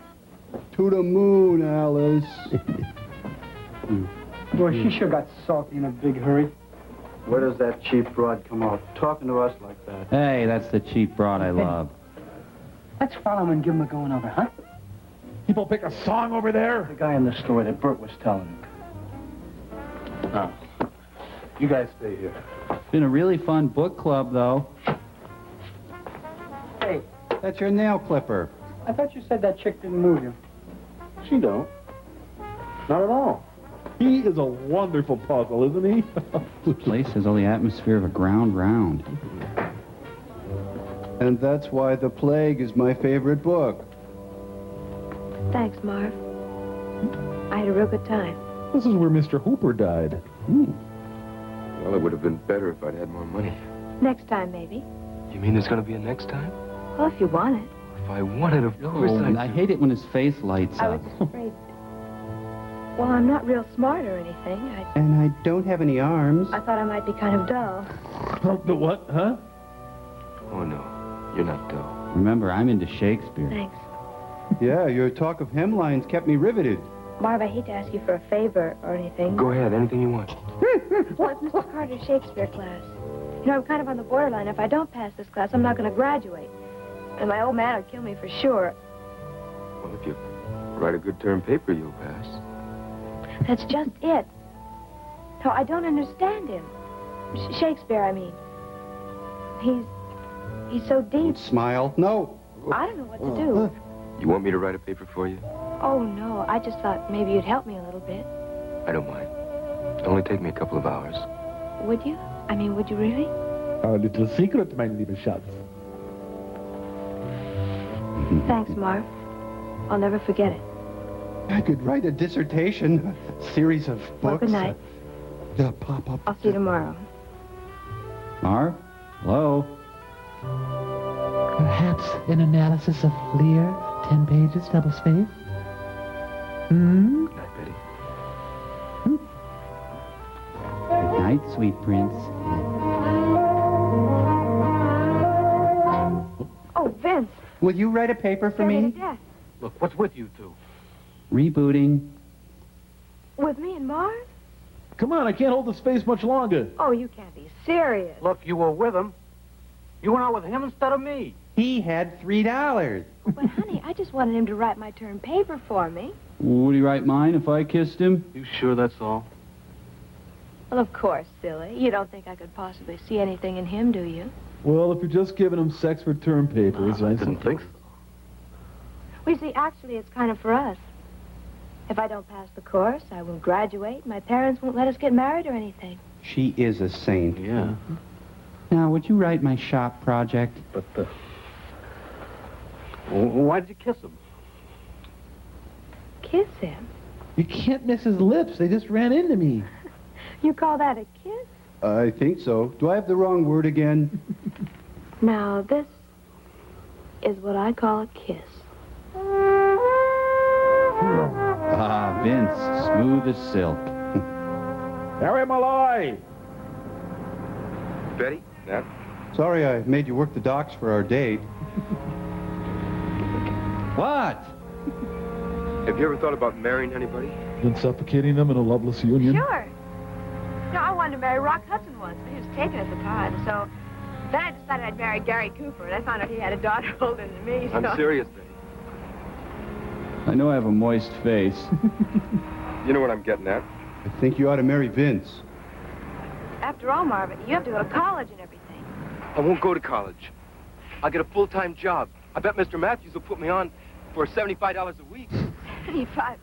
To the moon, Alice. Boy, she sure got salty in a big hurry. Where does that cheap broad come out? Talking to us like that. Hey, that's the cheap broad I love. Let's follow him and give him a going over, huh? People pick a song over there. The guy in the store that Bert was telling me. Now, you guys stay here. It's been a really fun book club, though. Hey, That's your nail clipper. I thought you said that chick didn't move you. She don't. Not at all. He is a wonderful puzzle, isn't he? This place has all the atmosphere of a ground round. And that's why The Plague is my favorite book. Thanks, Marv. I had a real good time. This is where Mr. Hooper died. Well, it would have been better if I'd had more money. Next time, maybe. You mean there's going to be a next time? Well, if you want it. If I wanted, of course Oh, I... I hate it when his face lights I up. was just afraid. Well, I'm not real smart or anything. And I don't have any arms. I thought I might be kind of dull. The what, huh? Oh, no. You're not dull. Remember, I'm into Shakespeare. Thanks. Yeah, your talk of hemlines kept me riveted. Marv, I hate to ask you for a favor or anything. Go ahead, anything you want. Well, it's Mr. Carter's Shakespeare class. You know, I'm kind of on the borderline. If I don't pass this class, I'm not going to graduate. And my old man will kill me for sure. Well, if you write a good term paper, you'll pass. That's just it. So I don't understand him. Shakespeare, I mean. He's so deep. Smile. No. I don't know what to do. You want me to write a paper for you? Oh, no. I just thought maybe you'd help me a little bit. I don't mind. It'll only take me a couple of hours. Would you? I mean, would you really? A little secret, mein lieber Schatz. Thanks, Marv. I'll never forget it. I could write a dissertation, a series of books. Well, good night. Pop up. I'll see you tomorrow. Marv? Hello? Perhaps an analysis of Lear, 10 pages, double-spaced? Hmm? Good night, Betty. Good night, sweet prince. Oh, Vince. Will you write a paper for Scared me me? to death. Look, what's with you two? Rebooting. With me and Marv? Come on, I can't hold this face much longer. Oh, you can't be serious. Look, you were with him. You went out with him instead of me. He had $3. But, honey, I just wanted him to write my term paper for me. Would he write mine if I kissed him? You sure that's all? Well, of course, silly. You don't think I could possibly see anything in him, do you? Well, if you're just giving him sex for term papers, I didn't think so. Well, you see, actually, it's kind of for us. If I don't pass the course, I won't graduate. My parents won't let us get married or anything. She is a saint. Yeah. Now, would you write my shop project? But, why did you kiss him? Kiss him? You can't miss his lips. They just ran into me. You call that a kiss? I think so. Do I have the wrong word again? Now, this is what I call a kiss. Ah, Vince, smooth as silk. Harry Malloy! Betty? Nat? Sorry I made you work the docks for our date. What? Have you ever thought about marrying anybody? Been suffocating them in a loveless union? Sure. No, I wanted to marry Rock Hudson once, but he was taken at the time, so then I decided I'd marry Gary Cooper, and I found out he had a daughter older than me, so... I'm serious, Betty. I know I have a moist face. You know what I'm getting at? I think you ought to marry Vince. After all, Marvin, you have to go to college and everything. I won't go to college. I'll get a full-time job. I bet Mr. Matthews will put me on for $75 a week. 75.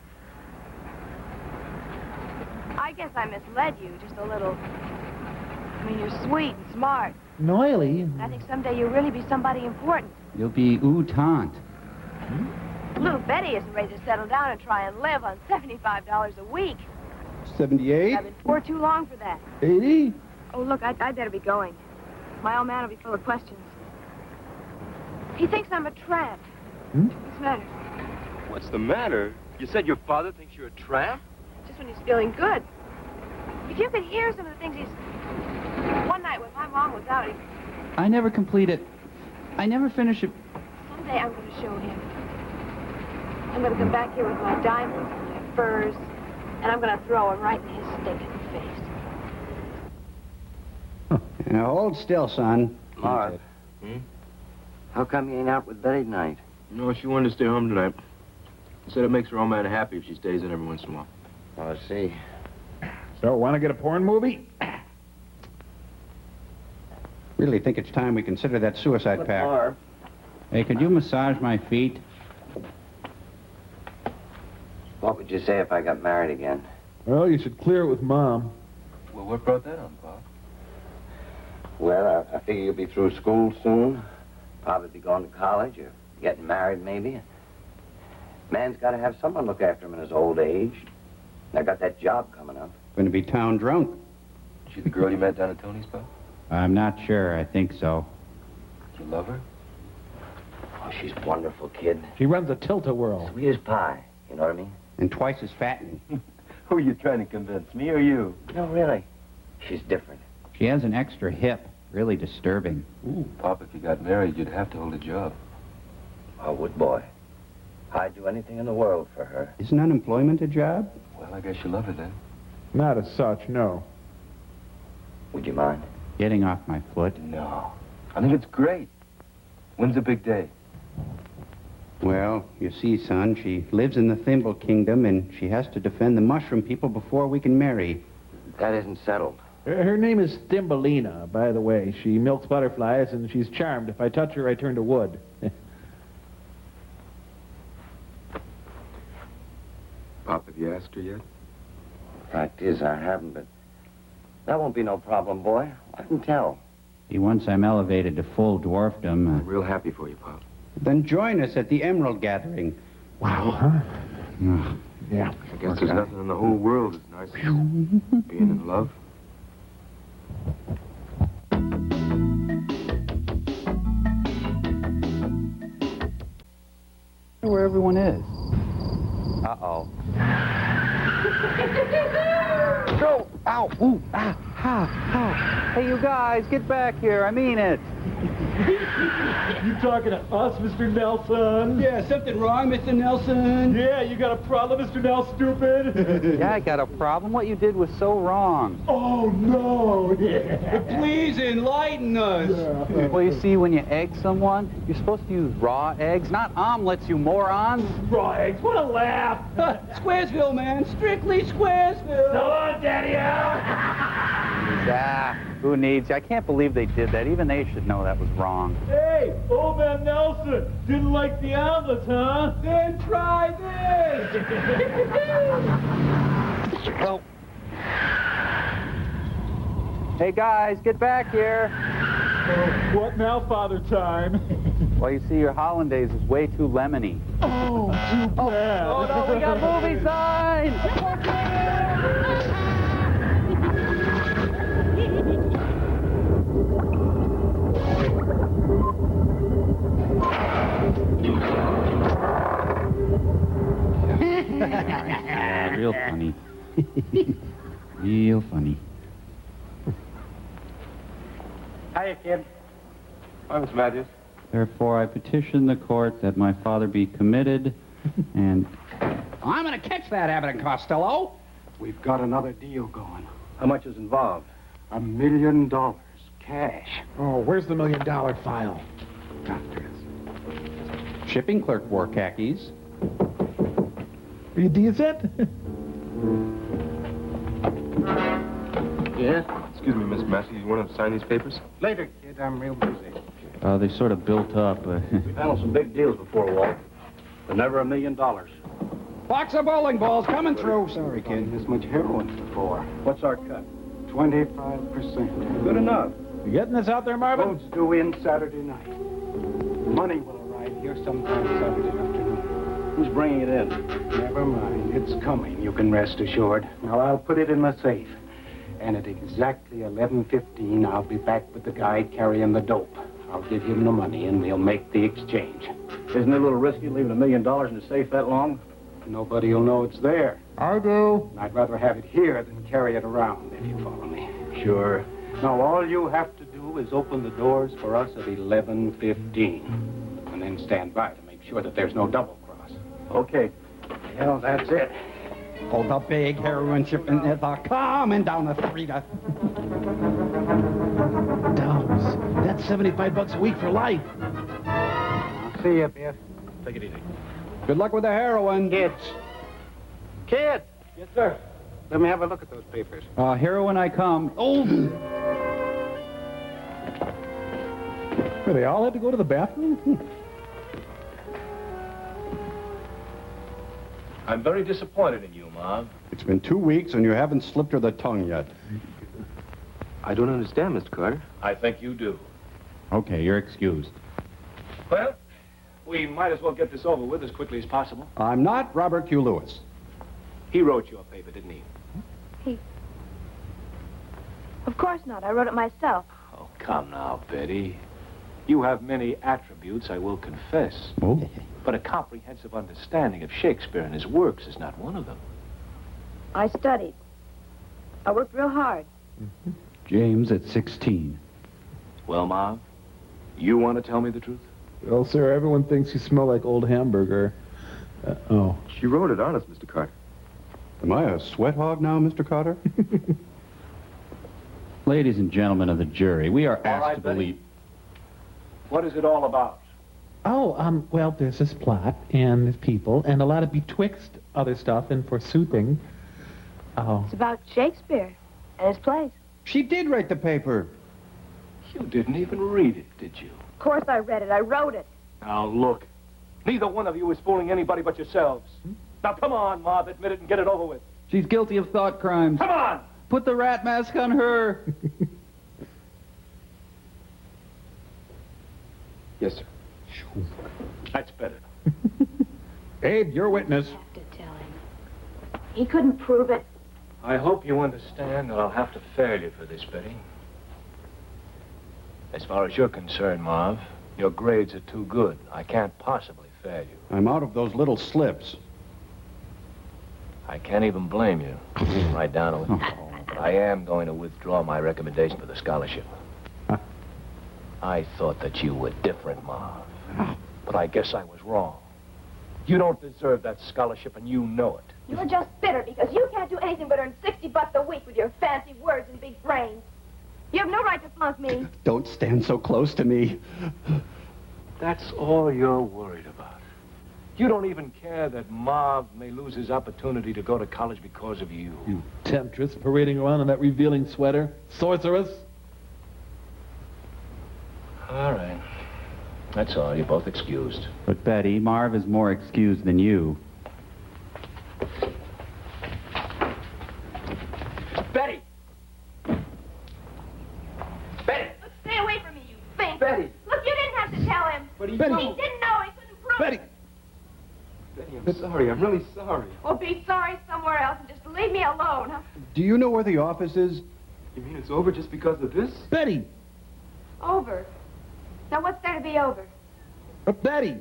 I guess I misled you just a little. I mean, you're sweet and smart. Noily. I think someday you'll really be somebody important. You'll be ooh-tante. Little Betty isn't ready to settle down and try and live on $75 a week. 78? I've been poor too long for that. 80? Oh, look, I'd better be going. My old man will be full of questions. He thinks I'm a tramp. What's the matter? What's the matter? You said your father thinks you're a tramp? Just when he's feeling good. If you could hear some of the things he's... One night when my mom was out, he... I never complete it. I never finish it. Someday I'm going to show him. I'm going to come back here with my diamonds and my furs, and I'm going to throw him right in his stinking face. Now, hold still, son. Marv. Hmm? How come you ain't out with Betty tonight? No, she wanted to stay home tonight. She said it makes her old man happy if she stays in every once in a while. Oh, I see. So, want to get a porn movie? Really think it's time we consider that suicide pact. Marv. Hey, could you massage my feet? What would you say if I got married again? Well, you should clear it with Mom. Well, what brought that on, Pop? Well, I figure you'll be through school soon. Probably be going to college or getting married, maybe. Man's got to have someone look after him in his old age. And I got that job coming up. Going to be town drunk. She the girl you met down at Tony's, Pop? I'm not sure. I think so. Do you love her? Oh, she's a wonderful kid. She runs a tilt-a-whirl. Sweet as pie. You know what I mean? And twice as fattening. Who are you trying to convince, me or you? No, really. She's different. She has an extra hip. Really disturbing. Ooh, Pop, if you got married, you'd have to hold a job. Oh, would boy. I'd do anything in the world for her. Isn't unemployment a job? Well, I guess you love her then. Not as such, no. Would you mind? Getting off my foot. No. I think it's great. When's the big day? Well, you see, son, she lives in the Thimble Kingdom, and she has to defend the mushroom people before we can marry. That isn't settled. Her name is Thumbelina, by the way. She milks butterflies, and she's charmed. If I touch her, I turn to wood. Pop, have you asked her yet? Fact is, I haven't, but that won't be no problem, boy. I can tell. Once I'm elevated to full dwarfdom... I'm real happy for you, Pop. Then join us at the Emerald Gathering. Wow, huh? Yeah. I guess there's nothing in the whole world as nice as being in love. Where everyone is. Uh-oh. Go! Ow! Ooh! Ah! Ha! Ha! Hey, you guys, get back here. I mean it. You talking to us, Mr. Nelson? Yeah, something wrong, Mr. Nelson? Yeah, you got a problem, Mr. Nelson, stupid? Yeah, I got a problem. What you did was so wrong. Oh, no. Yeah. Please enlighten us. Yeah. Well, you see, when you egg someone, you're supposed to use raw eggs, not omelets, you morons. Raw eggs, what a laugh. Squaresville, man. Strictly Squaresville. So long, Daddy-O. Ah, who needs you? I can't believe they did that. Even they should know that was wrong. Hey, old man Nelson, didn't like the omelets, huh? Then try this. Oh. Hey, guys, get back here. Oh, what now, Father Time? Well, you see, your hollandaise is way too lemony. Oh, too bad. Oh, no, we got movie signs! Yeah, real funny. Real funny. Hiya, kid. Hi, Miss Matthews. Therefore, I petition the court that my father be committed and... I'm going to catch that Abbott and Costello. We've got another deal going. How much is involved? $1 million. Cash. Oh, where's the $1 million file? Shipping clerk wore khakis. Are you decent? Yes? Excuse me, Miss Matthews. You want to sign these papers? Later, kid. I'm real busy. They sort of built up. We've handled some big deals before, Walt. But never $1 million. Box of bowling balls coming through. Sorry, kid. This much heroin before. What's our cut? 25%. Good enough. You getting this out there, Marvin? Boats due in Saturday night. Money will arrive here sometime Saturday afternoon. Who's bringing it in? Never mind. It's coming, you can rest assured. Now, I'll put it in my safe. And at exactly 11:15, I'll be back with the guy carrying the dope. I'll give him the money, and we'll make the exchange. Isn't it a little risky leaving $1 million in the safe that long? Nobody will know it's there. I do. I'd rather have it here than carry it around, if you follow me. Sure. Now, all you have to do is open the doors for us at 11:15. And then stand by to make sure that there's no double cross. Okay. Well, that's it. Oh, the big heroin shipment is coming down the street. Dollars. That's $75 a week for life. I'll see you, Biff. Take it easy. Good luck with the heroin. Kids. Kids! Yes, sir. Let me have a look at those papers. Here when I come. Oh! Well, they all had to go to the bathroom? I'm very disappointed in you, Mom. It's been 2 weeks and you haven't slipped her the tongue yet. I don't understand, Mr. Carter. I think you do. Okay, you're excused. Well, we might as well get this over with as quickly as possible. I'm not Robert Q. Lewis. He wrote your paper, didn't he? Of course not. I wrote it myself. Oh, come now, Betty. You have many attributes, I will confess. Oh? But a comprehensive understanding of Shakespeare and his works is not one of them. I studied. I worked real hard. James at 16. Well, Mom, you want to tell me the truth? Well, sir, everyone thinks you smell like old hamburger. Oh. She wrote it honest, Mr. Carter. Am I a sweat hog now, Mr. Carter? Ladies and gentlemen of the jury, we are asked to Betty. believe... What is it all about? Oh, well, there's this plot, and there's people, and a lot of betwixt other stuff, and for soothing. Oh. It's about Shakespeare and his plays. She did write the paper. You didn't even read it, did you? Of course I read it. I wrote it. Now, look. Neither one of you is fooling anybody but yourselves. Now, come on, Marv, admit it and get it over with. She's guilty of thought crimes. Come on! Put the rat mask on her. Yes, sir. That's better. Abe, your witness. To tell him. He couldn't prove it. I hope you understand that I'll have to fail you for this, Betty. As far as you're concerned, Marv, your grades are too good. I can't possibly fail you. I'm out of those little slips. I can't even blame you. Right down to it. But I am going to withdraw my recommendation for the scholarship. I thought that you were different, Marv. But I guess I was wrong. You don't deserve that scholarship, and you know it. You're just bitter because you can't do anything but earn $60 a week with your fancy words and big brains. You have no right to flunk me. Don't stand so close to me. That's all you're worried about. You don't even care that Marv may lose his opportunity to go to college because of you. You temptress parading around in that revealing sweater. Sorceress. All right. That's all. You're both excused. But, Betty, Marv is more excused than you. Betty! Betty! Look, stay away from me, you fink. Betty! Look, you didn't have to tell him. What are you He doing? didn't know. He couldn't prove Betty! it. Betty, I'm sorry. I'm really sorry. Well, be sorry somewhere else and just leave me alone, huh? Do you know where the office is? You mean it's over just because of this? Betty! Over. Now, what's there to be over? Betty!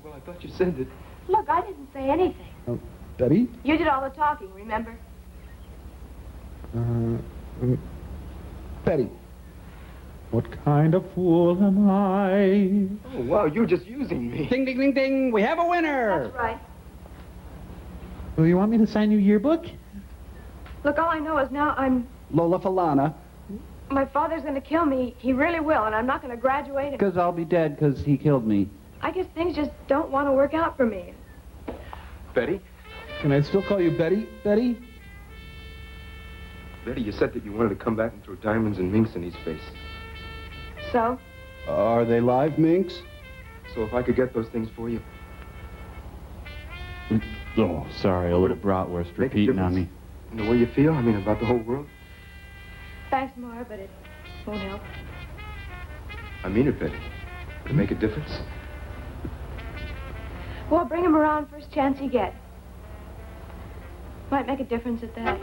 Well, I thought you said that. Look, I didn't say anything. Betty? You did all the talking, remember? Betty. What kind of fool am I? Oh, wow, you're just using me. Ding, ding, ding, ding. We have a winner. That's right. Well, you want me to sign your yearbook? Look, all I know is now Lola Falana. my father's going to kill me. He really will, and I'm not going to graduate. Because I'll be dead because he killed me. I guess things just don't want to work out for me. Betty? Can I still call you Betty? Betty? Betty, you said that you wanted to come back and throw diamonds and minks in his face. So? Are they live minks? So if I could get those things for you. Oh, sorry, a little bratwurst repeating on me. In the way you feel? I mean, about the whole world? Thanks, Maura, but it won't help. I mean it, Betty. Would it make a difference? Well, bring him around first chance you get. Might make a difference at that.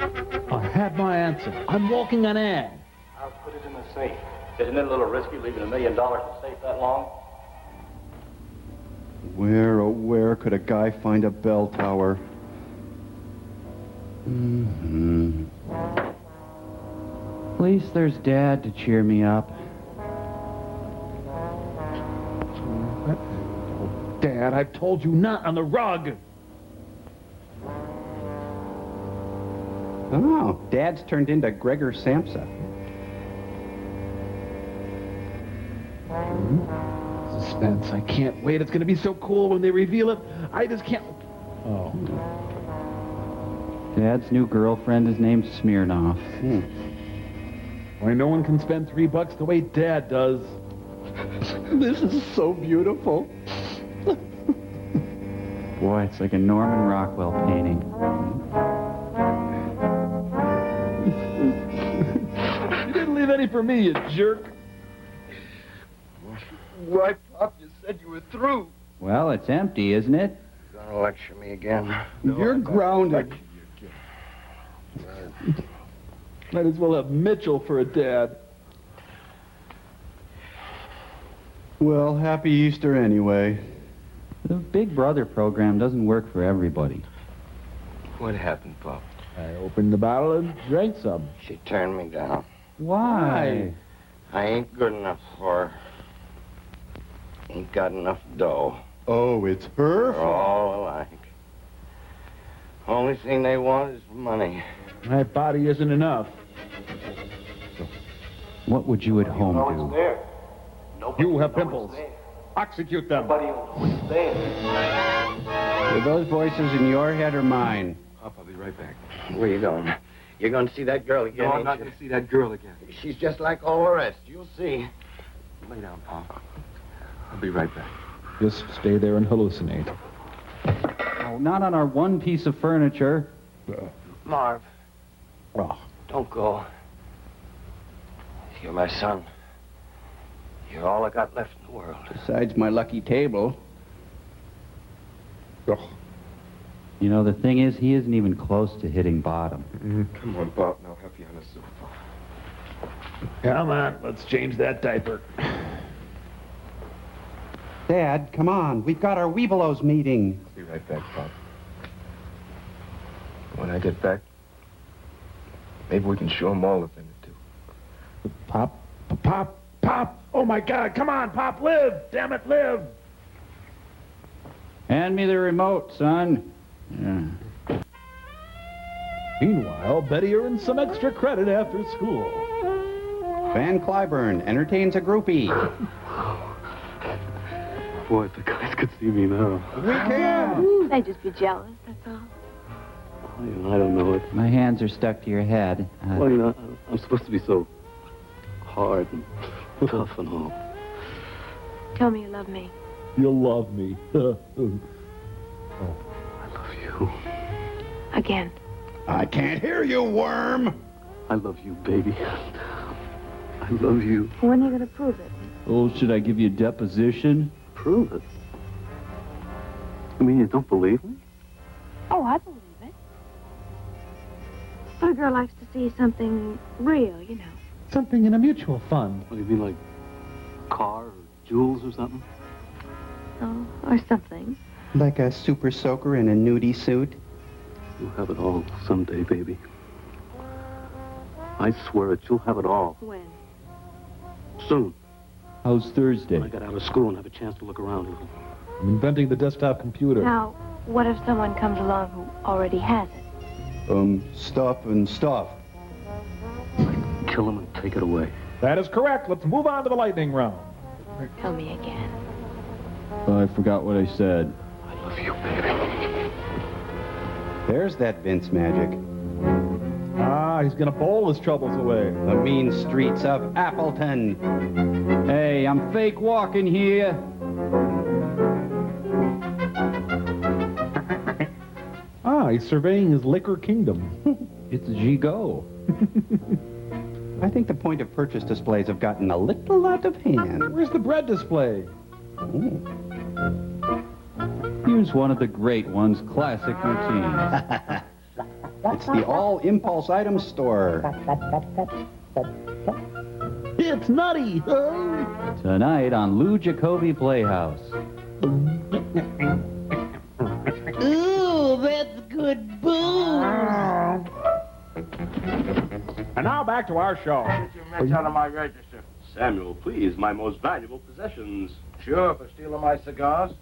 I have my answer. I'm walking on air. I'll put it in the safe. Isn't it a little risky leaving $1 million in the safe that long? Where, oh, where could a guy find a bell tower? At least there's Dad to cheer me up. Dad, I've told you not on the rug. Oh, Dad's turned into Gregor Samsa. Suspense. I can't wait. It's going to be so cool when they reveal it. I just can't. Oh. Dad's new girlfriend is named Smirnoff. Why, no one can spend $3 the way Dad does. This is so beautiful. Boy, it's like a Norman Rockwell painting. You didn't leave any for me, you jerk. Why, Pop, you said you were through. Well, it's empty, isn't it? Gonna lecture me again? You're grounded. Might as well have Mitchell for a dad. Well, happy Easter anyway. The Big Brother program doesn't work for everybody. What happened, Pop? I opened the bottle and drank some. She turned me down. Why? I ain't good enough for her. Ain't got enough dough. Oh, it's her They're all alike. Only thing they want is money. My body isn't enough. What would you at home do? There. You have pimples. Execute them. Nobody will know it's there. Are those voices in your head or mine? Pop, I'll be right back. Where you going? You're going to see that girl again, No, I'm ain't not you? going to see that girl again. She's just like all the rest. You'll see. Lay down, Pop. I'll be right back. Just stay there and hallucinate. Oh, not on our one piece of furniture. Marv, Oh. don't go. You're my son. You're all I got left in the world. Besides my lucky table. Oh. You know, the thing is, he isn't even close to hitting bottom. Come on, Pop. Now have you on the sofa. Come on, let's change that diaper. Dad, come on. We've got our Weebelows meeting. Be right back, Pop. When I get back, maybe we can show them all a thing or two. Pop, Pop, Pop. Oh, my God. Come on, Pop, live. Damn it, live. Hand me the remote, son. Yeah. Meanwhile, Betty earns some extra credit after school. Van Cliburn entertains a groupie. Boy, if the guys could see me now. We can. They just be jealous, that's all. I don't know. It's, My hands are stuck to your head. well, you know, I'm supposed to be so hard and tough and all. Tell me you love me. You'll love me. Again. I can't hear you, worm. I love you, baby. I love you. When are you going to prove it? Oh, should I give you a deposition? Prove it. You mean you don't believe me? Oh, I believe it. But a girl likes to see something real, you know. Something in a mutual fund. What do you mean, like car or jewels or something? Oh, or something. Like a super soaker in a nudie suit. You'll have it all someday, baby. I swear it, you'll have it all. When? Soon. How's Thursday? When I get out of school and have a chance to look around a little. I'm inventing the desktop computer. Now, what if someone comes along who already has it? Stuff and stuff. Kill him and take it away. That is correct. Let's move on to the lightning round. Tell me again. I forgot what I said. I love you, baby. There's that Vince magic. Ah, he's gonna bowl his troubles away. The mean streets of Appleton. Hey, I'm fake walking here. Ah, he's surveying his liquor kingdom. It's Gigot. I think the point of purchase displays have gotten a little out of hand. Where's the bread display? Here's one of the great ones, classic routine. It's the all impulse items store. It's nutty. Tonight on Lou Jacoby Playhouse. Ooh, that's good booze. And now back to our show. Mitch out of my register. Samuel, please, my most valuable possessions. Sure, for stealing my cigars,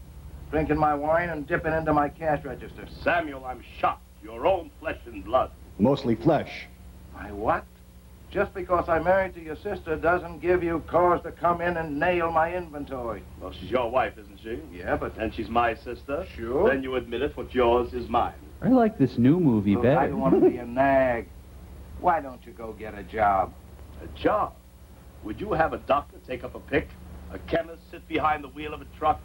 drinking my wine, and dipping into my cash register. Samuel, I'm shocked. Your own flesh and blood. Mostly flesh. My what? Just because I'm married to your sister doesn't give you cause to come in and nail my inventory. Well, she's your wife, isn't she? Yeah, but... And she's my sister? Sure. Then you admit it, what's yours is mine. I like this new movie Look, better. I don't want to be a nag. Why don't you go get a job? A job? Would you have a doctor take up a pick? A chemist sit behind the wheel of a truck?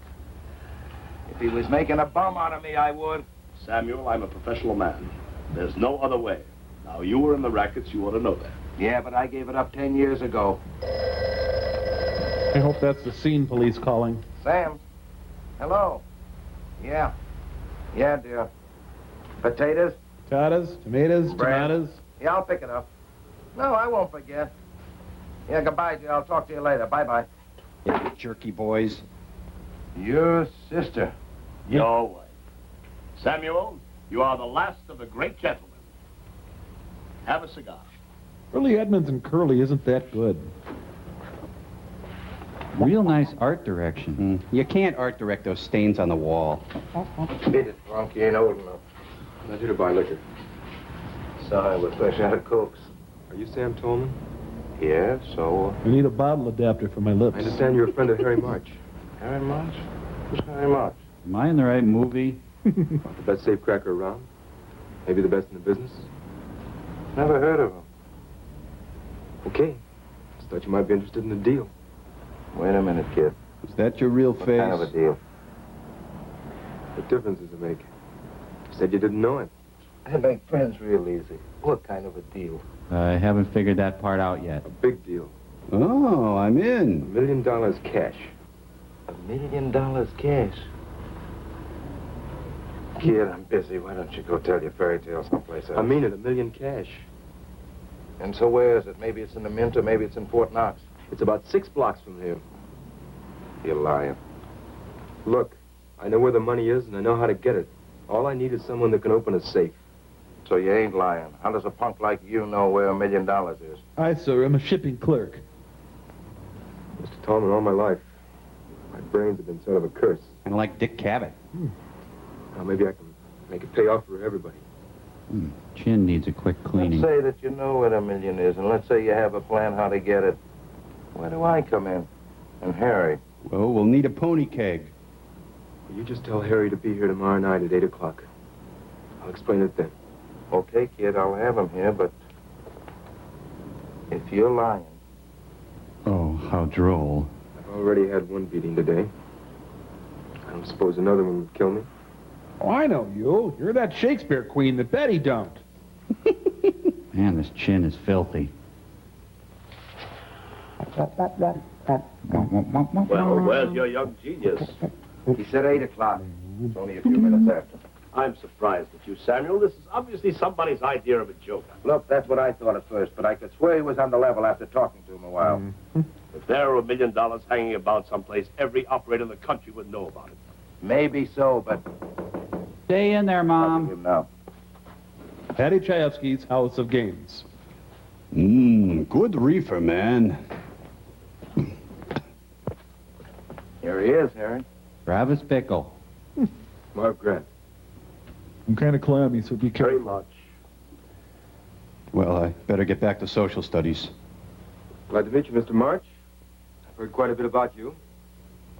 If he was making a bum out of me, I would. Samuel, I'm a professional man. There's no other way. Now, you were in the rackets, you ought to know that. Yeah, but I gave it up 10 years ago. I hope that's the scene police calling. Sam? Hello? Yeah. Yeah, dear. Potatoes? Potatoes, tomatoes, Bread. tomatoes. Yeah, I'll pick it up. No, I won't forget. Yeah, goodbye, dear. I'll talk to you later. Bye-bye. Yeah, you jerky boys. Your sister. Your wife. Samuel, you are the last of the great gentlemen. Have a cigar. Early Edmonds and Curly isn't that good. Real nice art direction. You can't art direct those stains on the wall. Beat it, drunk. You ain't old enough. I'm here to buy liquor. Sorry, we're fresh out of cokes. Are you Sam Tolman? Yeah, so... I need a bottle adapter for my lips. I understand you're a friend of Harry March. Harry March? Who's Harry March? Am I in the right movie? The best safecracker around? Maybe the best in the business? Never heard of him. Okay. Just thought you might be interested in the deal. Wait a minute, kid. Is that your real What face? kind of a deal? What difference does it make? You said you didn't know it. I make friends real easy. What kind of a deal? I haven't figured that part out yet. A big deal. Oh, I'm in. $1 million cash. $1 million cash. Kid, I'm busy. Why don't you go tell your fairy tale someplace else? I mean it, $1 million cash. And so where is it? Maybe it's in the Mint or maybe it's in Fort Knox. It's about 6 blocks from here. You're lying. Look, I know where the money is and I know how to get it. All I need is someone that can open a safe. So you ain't lying. How does a punk like you know where $1 million is? I, sir, am a shipping clerk. Mr. Tallman, all my life, my brains have been sort of a curse. Kind of like Dick Cavett. Now maybe I can make it pay off for everybody. Chin needs a quick cleaning. Let's say that you know where the million is, and let's say you have a plan how to get it. Where do I come in? And Harry? Well, we'll need a pony keg. Will you just tell Harry to be here tomorrow night at 8 o'clock? I'll explain it then. Okay, kid, I'll have him here, but if you're lying... Oh, how droll. I've already had one beating today. I don't suppose another one would kill me. Oh, I know you. You're that Shakespeare queen that Betty dumped. Man, this Chin is filthy. Well, where's your young genius? He said 8 o'clock. It's only a few minutes after. I'm surprised at you, Samuel. This is obviously somebody's idea of a joke. Look, that's what I thought at first, but I could swear he was on the level after talking to him a while. If there were $1 million hanging about someplace, every operator in the country would know about it. Maybe so, but... Stay in there, Mom. No. Patty Chayefsky's House of Games. Good reefer, man. Here he is, Harry. Travis Bickle. Marv Grant. I'm kind of clammy, so be careful. Very much. Well, I better get back to social studies. Glad to meet you, Mr. March. I've heard quite a bit about you.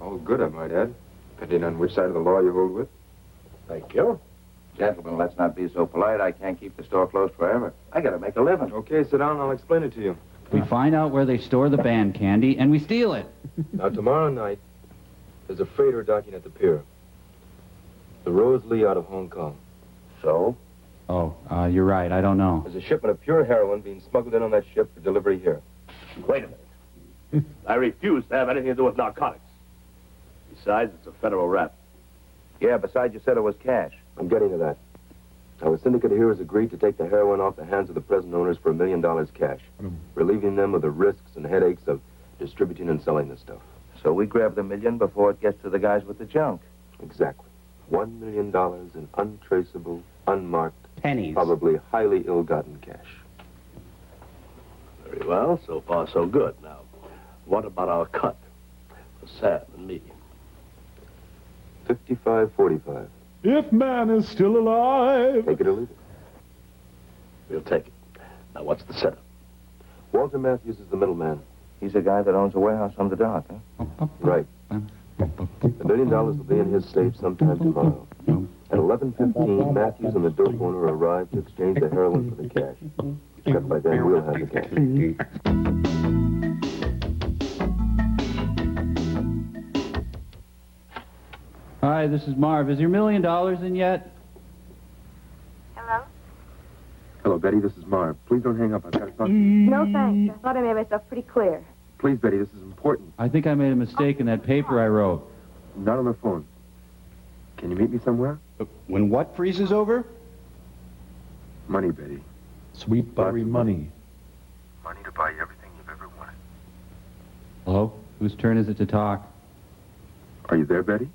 All good, I might add, depending on which side of the law you hold with. Thank you. Gentlemen, let's not be so polite. I can't keep the store closed forever. I gotta make a living. Okay, sit down and I'll explain it to you. We find out where they store the band candy, and we steal it. Now, tomorrow night, there's a freighter docking at the pier. The Rose Lee out of Hong Kong. So? Oh, you're right. I don't know. There's a shipment of pure heroin being smuggled in on that ship for delivery here. Wait a minute. I refuse to have anything to do with narcotics. Besides, it's a federal rap. Yeah, besides you said it was cash. I'm getting to that. Our syndicate here has agreed to take the heroin off the hands of the present owners for $1 million cash, relieving them of the risks and headaches of distributing and selling the stuff. So we grab the $1 million before it gets to the guys with the junk. Exactly. $1 million in untraceable, unmarked, pennies, probably highly ill-gotten cash. Very well. So far, so good. Now, what about our cut for Sam and me? 55-45. If man is still alive. Take it or leave it. We'll take it. Now, what's the setup? Walter Matthews is the middleman. He's the guy that owns a warehouse on the dock, huh? Right. $1 million will be in his safe sometime tomorrow. At 11:15, Matthews and the dope owner arrive to exchange the heroin for the cash. Except by then, we'll have the cash. Hi, this is Marv. Is your $1 million in yet? Hello? Hello, Betty. This is Marv. Please don't hang up. I've got to talk to you. No, thanks. I thought I made myself pretty clear. Please, Betty, this is important. I think I made a mistake in that paper I wrote. Not on the phone. Can you meet me somewhere? When what freezes over? Money, Betty. Sweet buttery money. Money to buy you everything you've ever wanted. Hello? Whose turn is it to talk? Are you there, Betty?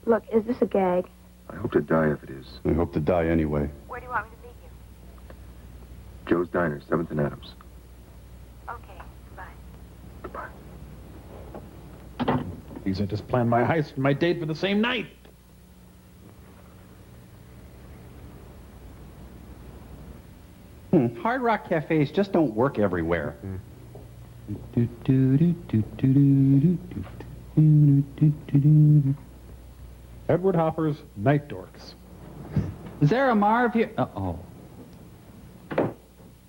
Look, is this a gag? I hope to die if it is. I hope to die anyway. Where do you want me to meet you? Joe's Diner, 7th and Adams. Okay, goodbye. Goodbye. Because I just planned my heist and my date for the same night. Hard rock cafes just don't work everywhere. Edward Hopper's Night Dorks. Is there a Marv here? Oh.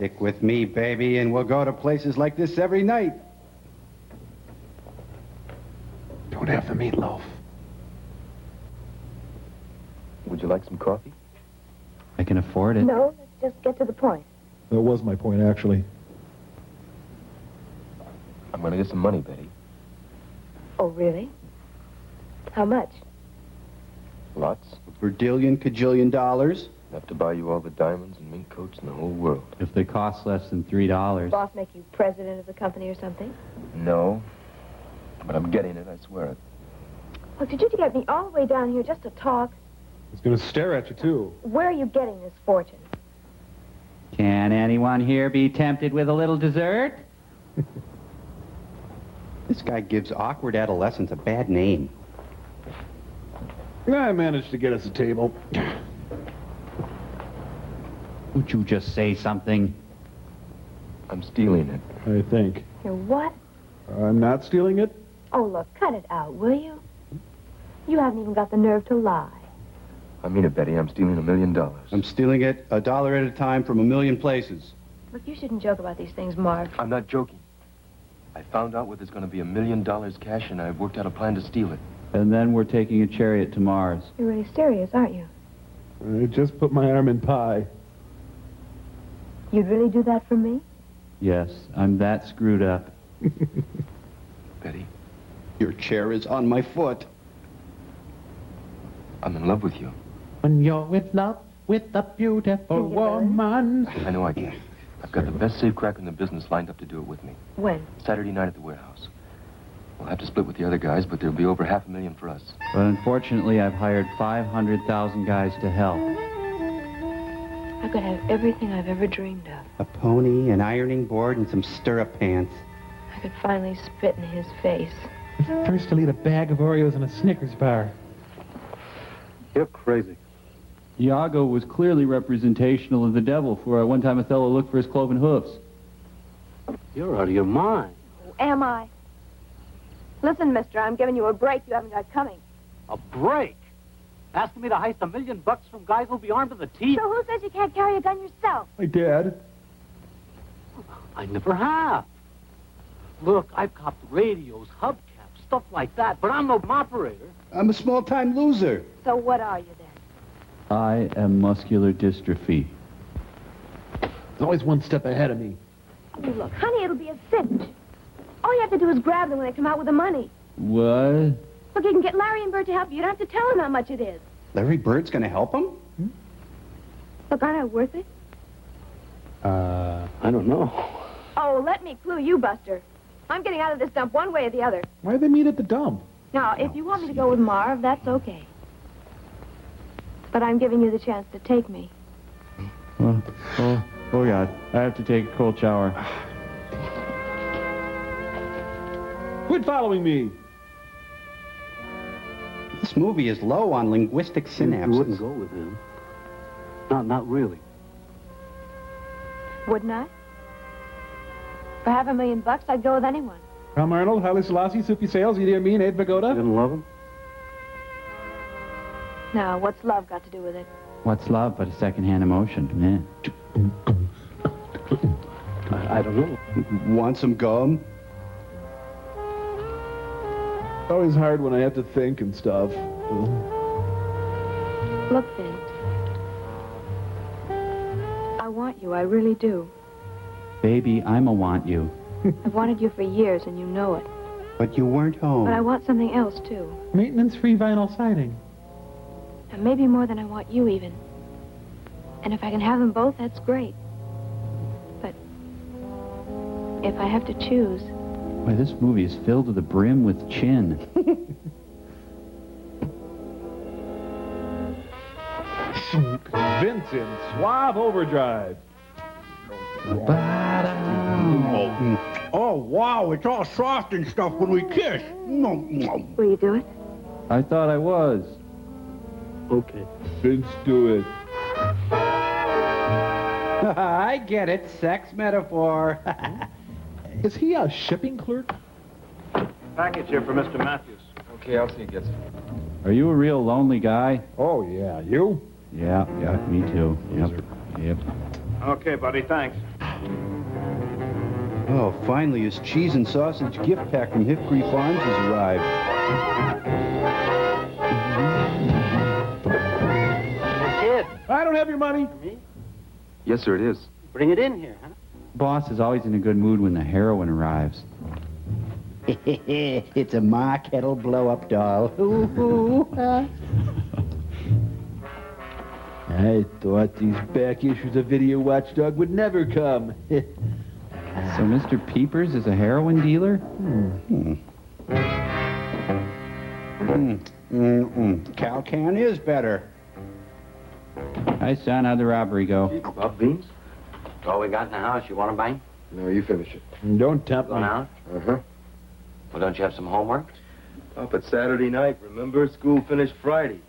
Stick with me, baby, and we'll go to places like this every night. Don't have the meatloaf. Would you like some coffee? I can afford it. No, let's just get to the point. That was my point, actually. I'm going to get some money, Betty. Oh, really? How much? Lots. A kajillion dollars. Enough to buy you all the diamonds and mink coats in the whole world. If they cost less than $3. Boss make you president of the company or something? No. But I'm getting it, I swear it. Look, did you get me all the way down here just to talk? He's going to stare at you, too. Where are you getting this fortune? Can anyone here be tempted with a little dessert? This guy gives awkward adolescents a bad name. I managed to get us a table. Would you just say something? I'm stealing it. I think. You're what? I'm not stealing it? Oh, look, cut it out, will you? You haven't even got the nerve to lie. I mean it, Betty. I'm stealing $1 million. I'm stealing it a dollar at a time from a million places. Look, you shouldn't joke about these things, Marv. I'm not joking. I found out where there's going to be $1 million cash, and I've worked out a plan to steal it. And then we're taking a chariot to Mars. You're really serious, aren't you? I just put my arm in pie. You'd really do that for me? Yes, I'm that screwed up. Betty? Your chair is on my foot. I'm in love with you. When you're in love with a beautiful woman. I know I can. I've got the best safecracker in the business lined up to do it with me. When? Saturday night at the warehouse. We'll have to split with the other guys, but there'll be over $500,000 for us. But unfortunately, I've hired 500,000 guys to help. I could have everything I've ever dreamed of. A pony, an ironing board, and some stirrup pants. I could finally spit in his face. First to eat a bag of Oreos and a Snickers bar. You're crazy. Iago was clearly representational of the devil, for one time Othello looked for his cloven hoofs. You're out of your mind. Am I? Listen, mister, I'm giving you a break you haven't got coming. A break? Asking me to heist $1 million from guys who'll be armed to the teeth? So who says you can't carry a gun yourself? My dad. I never have. Look, I've copped radios, hubcaps, stuff like that, but I'm no operator. I'm a small-time loser. So what are you then? I am muscular dystrophy. He's always one step ahead of me. Oh, look, honey, it'll be a cinch. All you have to do is grab them when they come out with the money. What? Look, you can get Larry and Bert to help you. You don't have to tell them how much it is. Larry Bird's gonna help him? Look, aren't I worth it? I don't know. Oh, let me clue you, Buster. I'm getting out of this dump one way or the other. Why'd they meet at the dump? Now, if you want me to go with Marv, that's okay. But I'm giving you the chance to take me. Oh, God. I have to take a cold shower. Quit following me. This movie is low on linguistic synapses. You wouldn't go with him. Not really. Wouldn't I? For $500,000, I'd go with anyone. Tom Arnold, Haile Selassie, Suki Sales, Idi Amin, Ed Pagoda. You didn't love him? Now, what's love got to do with it? What's love but a second-hand emotion? I don't know. Want some gum? It's always hard when I have to think and stuff. Look, Vin. I want you, I really do. Baby, I'm a want you. I've wanted you for years, and you know it. But you weren't home. But I want something else, too. Maintenance-free vinyl siding. And maybe more than I want you, even. And if I can have them both, that's great. But if I have to choose... Why, this movie is filled to the brim with chin. Vince in Suave Overdrive. Oh, wow, it's all soft and stuff when we kiss. Will you do it? I thought I was. Okay. Vince, do it. I get it. Sex metaphor. Is he a shipping clerk? Package here for Mr. Matthews. Okay, I'll see he gets it. Are you a real lonely guy? Oh, yeah. You? Yeah, me too. Yep. Okay, buddy, thanks. Oh, finally, his cheese and sausage gift pack from Hickory Farms has arrived. Kid. I don't have your money. Me? Yes, sir, it is. Bring it in here, huh? Boss is always in a good mood when the heroine arrives. It's a Ma Kettle blow-up doll. I thought these back issues of Video Watchdog would never come. So Mr. Peepers is a heroin dealer? Calcan is better. Hi, son. How'd the robbery go? Bob Beans? All we got in the house. You want to bang? No, you finish it. Don't tempt me. Going out? Uh-huh. Well, don't you have some homework? Up at Saturday night, remember? School finished Friday.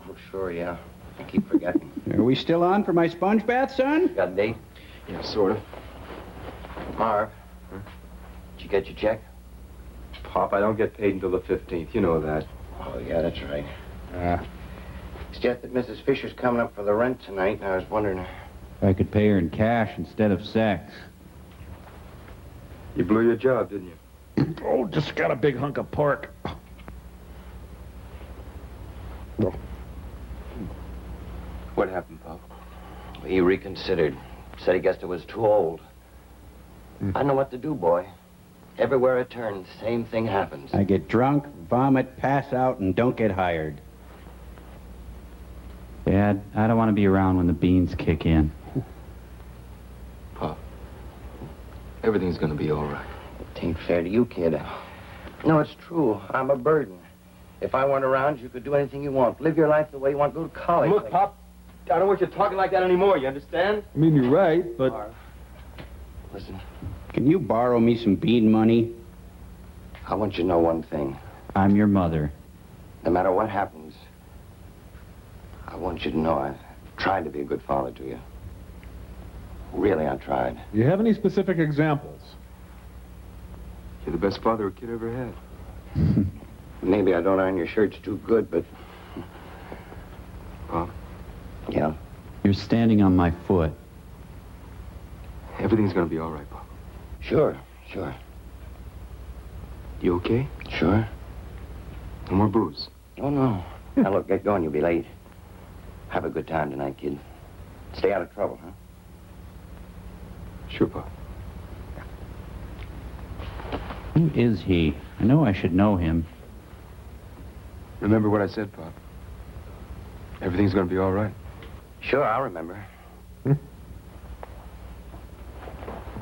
Oh, sure, yeah. I keep forgetting. Are we still on for my sponge bath, son? Got a date? Yeah, sort of. Marv, did you get your check? Pop, I don't get paid until the 15th. You know that. Oh, yeah, that's right. It's just that Mrs. Fisher's coming up for the rent tonight, and I was wondering... If I could pay her in cash instead of sex. You blew your job, didn't you? Oh, just got a big hunk of pork. What happened, Pop? He reconsidered. Said he guessed it was too old. I don't know what to do, boy. Everywhere I turn, the same thing happens. I get drunk, vomit, pass out, and don't get hired. Dad, I don't want to be around when the beans kick in. Pop, everything's gonna be all right. It ain't fair to you, kid. No, it's true. I'm a burden. If I weren't around, you could do anything you want. Live your life the way you want. Go to college. Look, Pop, I don't want you talking like that anymore, you understand? I mean, you're right, but... Marv, listen, Can you borrow me some bean money? I want you to know one thing. I'm your mother. No matter what happens, I want you to know I tried to be a good father to you. Really, I tried. Do you have any specific examples? You're the best father a kid ever had. Maybe I don't iron your shirts too good, but... Pop, Yeah? You're standing on my foot. everything's gonna be all right, Pop. Sure, sure. You okay? Sure. No more booze. Oh, no. Now, look, get going. You'll be late. Have a good time tonight, kid. Stay out of trouble, huh? Sure, Pop. Who is he? I know I should know him. Remember what I said, Pop. Everything's gonna be all right. Sure, I'll remember.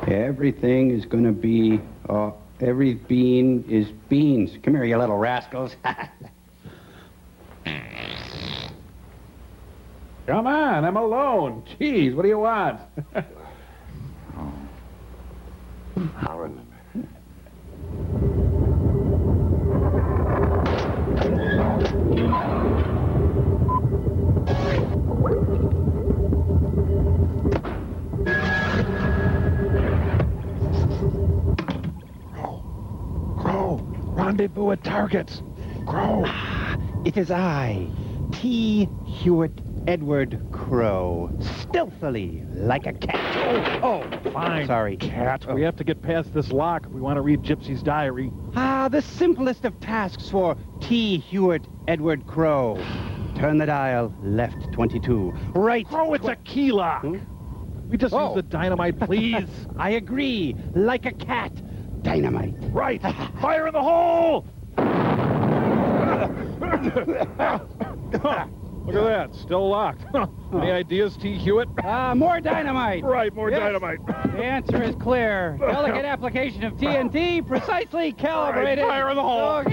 Everything is gonna be, every bean is beans. Come here, you little rascals. Come on, I'm alone. Jeez, what do you want? I'll remember. Crow, rendezvous at targets. Crow. It is I, T. Hewitt Edward Crow, stealthily like a cat. Oh, fine. Sorry. Cat. We have to get past this lock. We want to read Gypsy's diary. The simplest of tasks for T. Hewitt Edward Crow. Turn the dial, left 22, right. Crow, it's a key lock. We just use the dynamite, please. I agree, like a cat. Dynamite. Right. Fire in the hole! Look at that, still locked. Any ideas, T. Hewitt? More dynamite. Right, more Yes. dynamite. The answer is clear. Delicate application of TNT, precisely calibrated. Right, fire in the hole.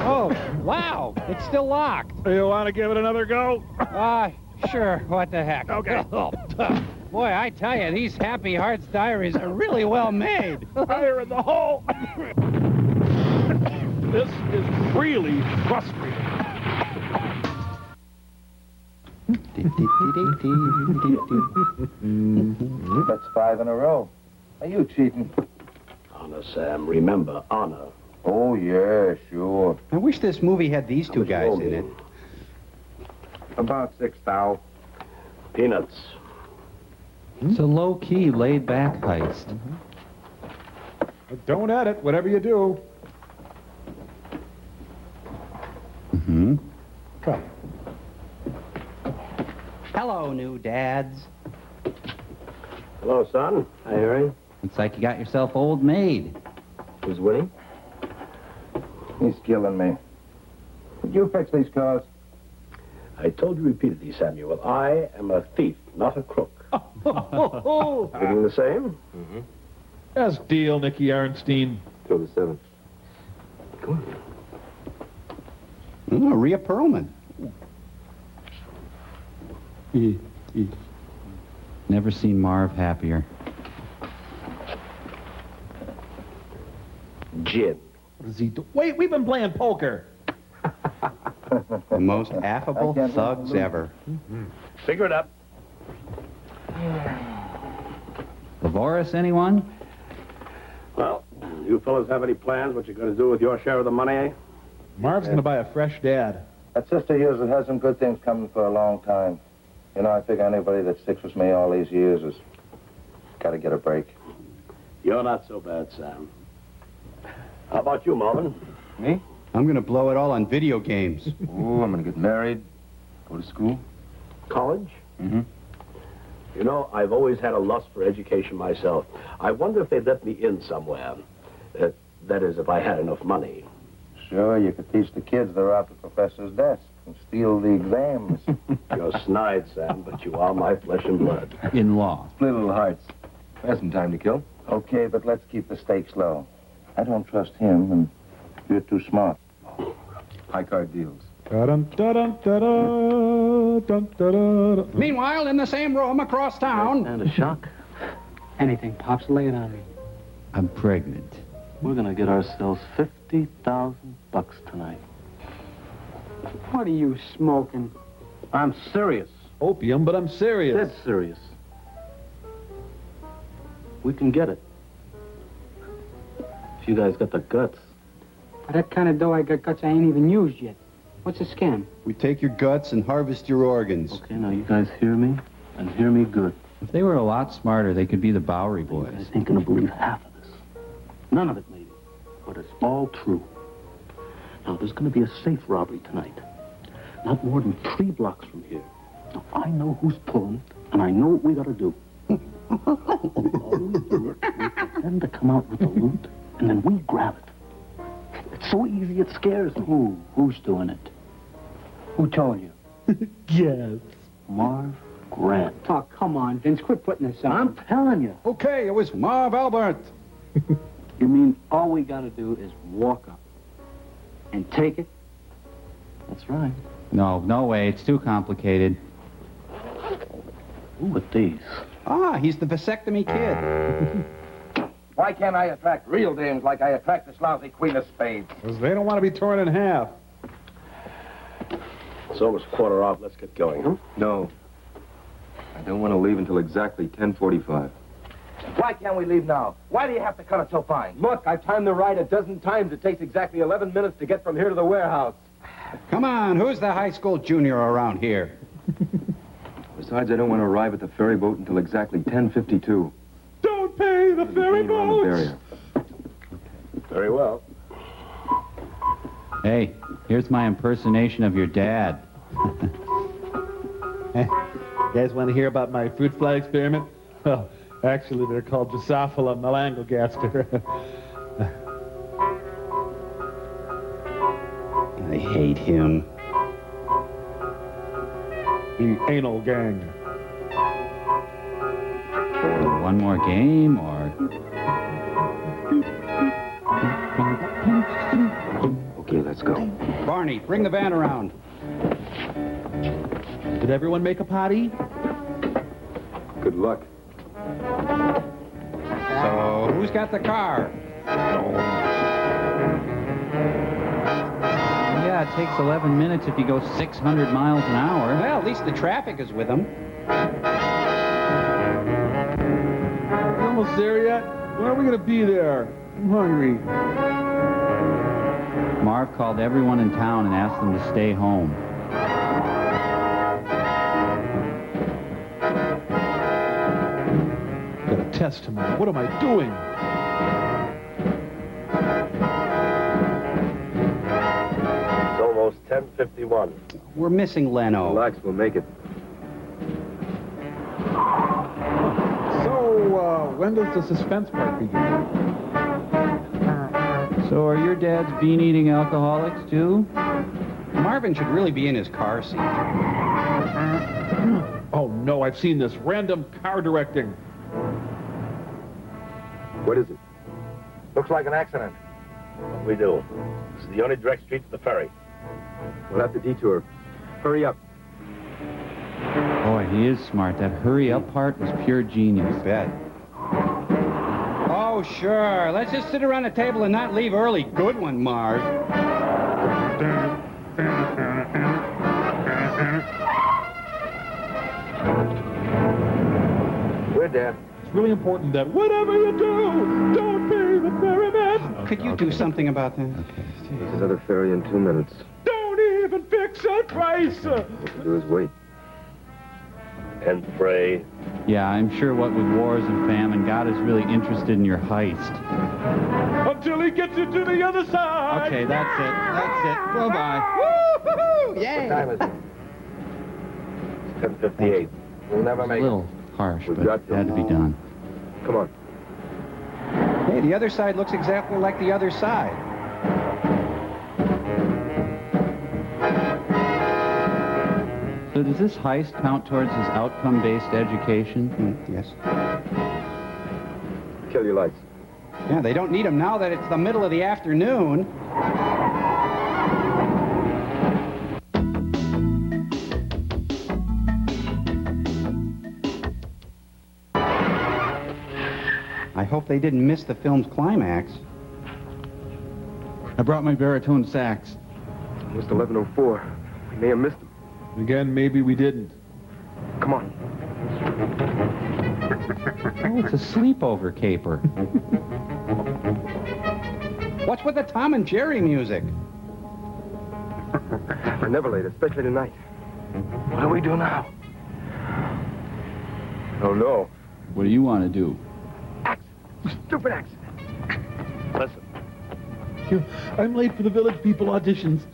Oh, wow, it's still locked. You want to give it another go? Sure, what the heck. Okay. Boy, I tell you, these Happy Hearts diaries are really well made. Fire in the hole. This is really frustrating. That's 5 in a row. Are you cheating? Honor, Sam. Remember, honor. Oh, yeah, sure. I wish this movie had these two guys in it. About 6 thou. Peanuts. It's a low-key, laid-back heist. Don't edit, whatever you do. Mm-hmm. Come. Hello, new dads. Hello, son. Hi, Harry. Looks like you got yourself old maid. Who's winning? He's killing me. Did you fix these cars? I told you repeatedly, Samuel, I am a thief, not a crook. Everything the same? Mm-hmm. Yes, deal, Nicky Arnstein. Till the 7th. Oh, Rhea Perlman. Never seen Marv happier. Jim. What does he do? Wait, we've been playing poker. The most affable thugs ever. Figure it up. Lavoris, anyone? Well, you fellas have any plans what you're going to do with your share of the money, eh? Marv's going to buy a fresh dad. That sister of yours has had some good things coming for a long time. You know, I figure anybody that sticks with me all these years has got to get a break. You're not so bad, Sam. How about you, Marvin? Me? I'm going to blow it all on video games. Ooh, I'm going to get married, go to school. College? Mm-hmm. You know, I've always had a lust for education myself. I wonder if they'd let me in somewhere. That is, if I had enough money. Sure, you could teach the kids that are out the professor's desk and steal the exams. You're snide, Sam, but you are my flesh and blood. In law. Split little hearts. We have some time to kill. Okay, but let's keep the stakes low. I don't trust him, and you're too smart. High card deals. Meanwhile, in the same room across town. And a shock. Anything, Pops, lay it on me. I'm pregnant. We're going to get ourselves $50,000 tonight. What are you smoking? I'm serious. Opium, but I'm serious. Dead serious. We can get it. If you guys got the guts. For that kind of dough I got guts I ain't even used yet. What's a scam? We take your guts and harvest your organs. Okay, now you guys hear me, and hear me good. If they were a lot smarter, they could be the Bowery You Boys. guys ain't gonna believe half of this. None of it, maybe. But it's all true. Now, there's gonna be a safe robbery tonight. Not more than 3 blocks from here. Now, I know who's pulling it, and I know what we gotta do. All we do it, we pretend to come out with the loot, and then we grab it. It's so easy, it scares me. Who's doing it? Who told you? Yes. Marv Grant. Oh, come on, Vince, quit putting this on. I'm telling you. Okay, it was Marv Albert. You mean all we gotta do is walk up and take it? That's right. No way. It's too complicated. Who with these? Ah, he's the vasectomy kid. Why can't I attract real dames like I attract this lousy queen of spades? Because they don't want to be torn in half. It's almost 1/4 off. Let's get going, huh? No. I don't want to leave until exactly 10:45. Why can't we leave now? Why do you have to cut it so fine? Look, I've timed the ride 12 times. It takes exactly 11 minutes to get from here to the warehouse. Come on, who's the high school junior around here? Besides, I don't want to arrive at the ferry boat until exactly 10:52. Don't pay the ferry boat. Very well. Hey, here's my impersonation of your dad. You guys want to hear about my fruit fly experiment? Well, actually, they're called Drosophila melanogaster. I hate him. The anal gang. One more game, or... Okay, let's go. Barney, bring the van around. Did everyone make a potty? Good luck. So, who's got the car? Yeah, it takes 11 minutes if you go 600 miles an hour. Well, at least the traffic is with him. You almost there yet? When are we going to be there? I'm hungry. Marv called everyone in town and asked them to stay home. test tomorrow. What am I doing? It's almost 10:51. We're missing Leno. Relax, we'll make it. So, when does the suspense part begin? So are your dads bean-eating alcoholics, too? Marvin should really be in his car seat. Oh, no, I've seen this. Random car directing. What is it? Looks like an accident. What we do? This is the only direct street to the ferry. We'll have to detour. Hurry up. Boy, he is smart. That hurry-up part was pure genius. Bet. Oh, sure. Let's just sit around the table and not leave early. Good one, Marv. Where, Dad? It's really important that whatever you do, don't pay the ferryman. Could you do something about that? Okay. There's another ferry in 2 minutes. Don't even fix a price. What to do is wait. And pray. Yeah, I'm sure what with wars and famine, God is really interested in your heist. Until he gets you to the other side. Okay, that's it. That's it. Bye-bye. Woo-hoo! Yay! What time is it? It's 10:58. We'll never A make little harsh, We've but got it to. had to be done. Come on. Hey, the other side looks exactly like the other side. So does this heist count towards his outcome-based education? Yes. Kill your lights. Yeah, they don't need them now that it's the middle of the afternoon. I hope they didn't miss the film's climax. I brought my baritone sax. Almost 11:04. We may have missed him. Again, maybe we didn't. Come on. Oh, it's a sleepover caper. What's with the Tom and Jerry music? We're never late, especially tonight. What do we do now? Oh, no. What do you want to do? Stupid accident. Listen. I'm late for the Village People auditions.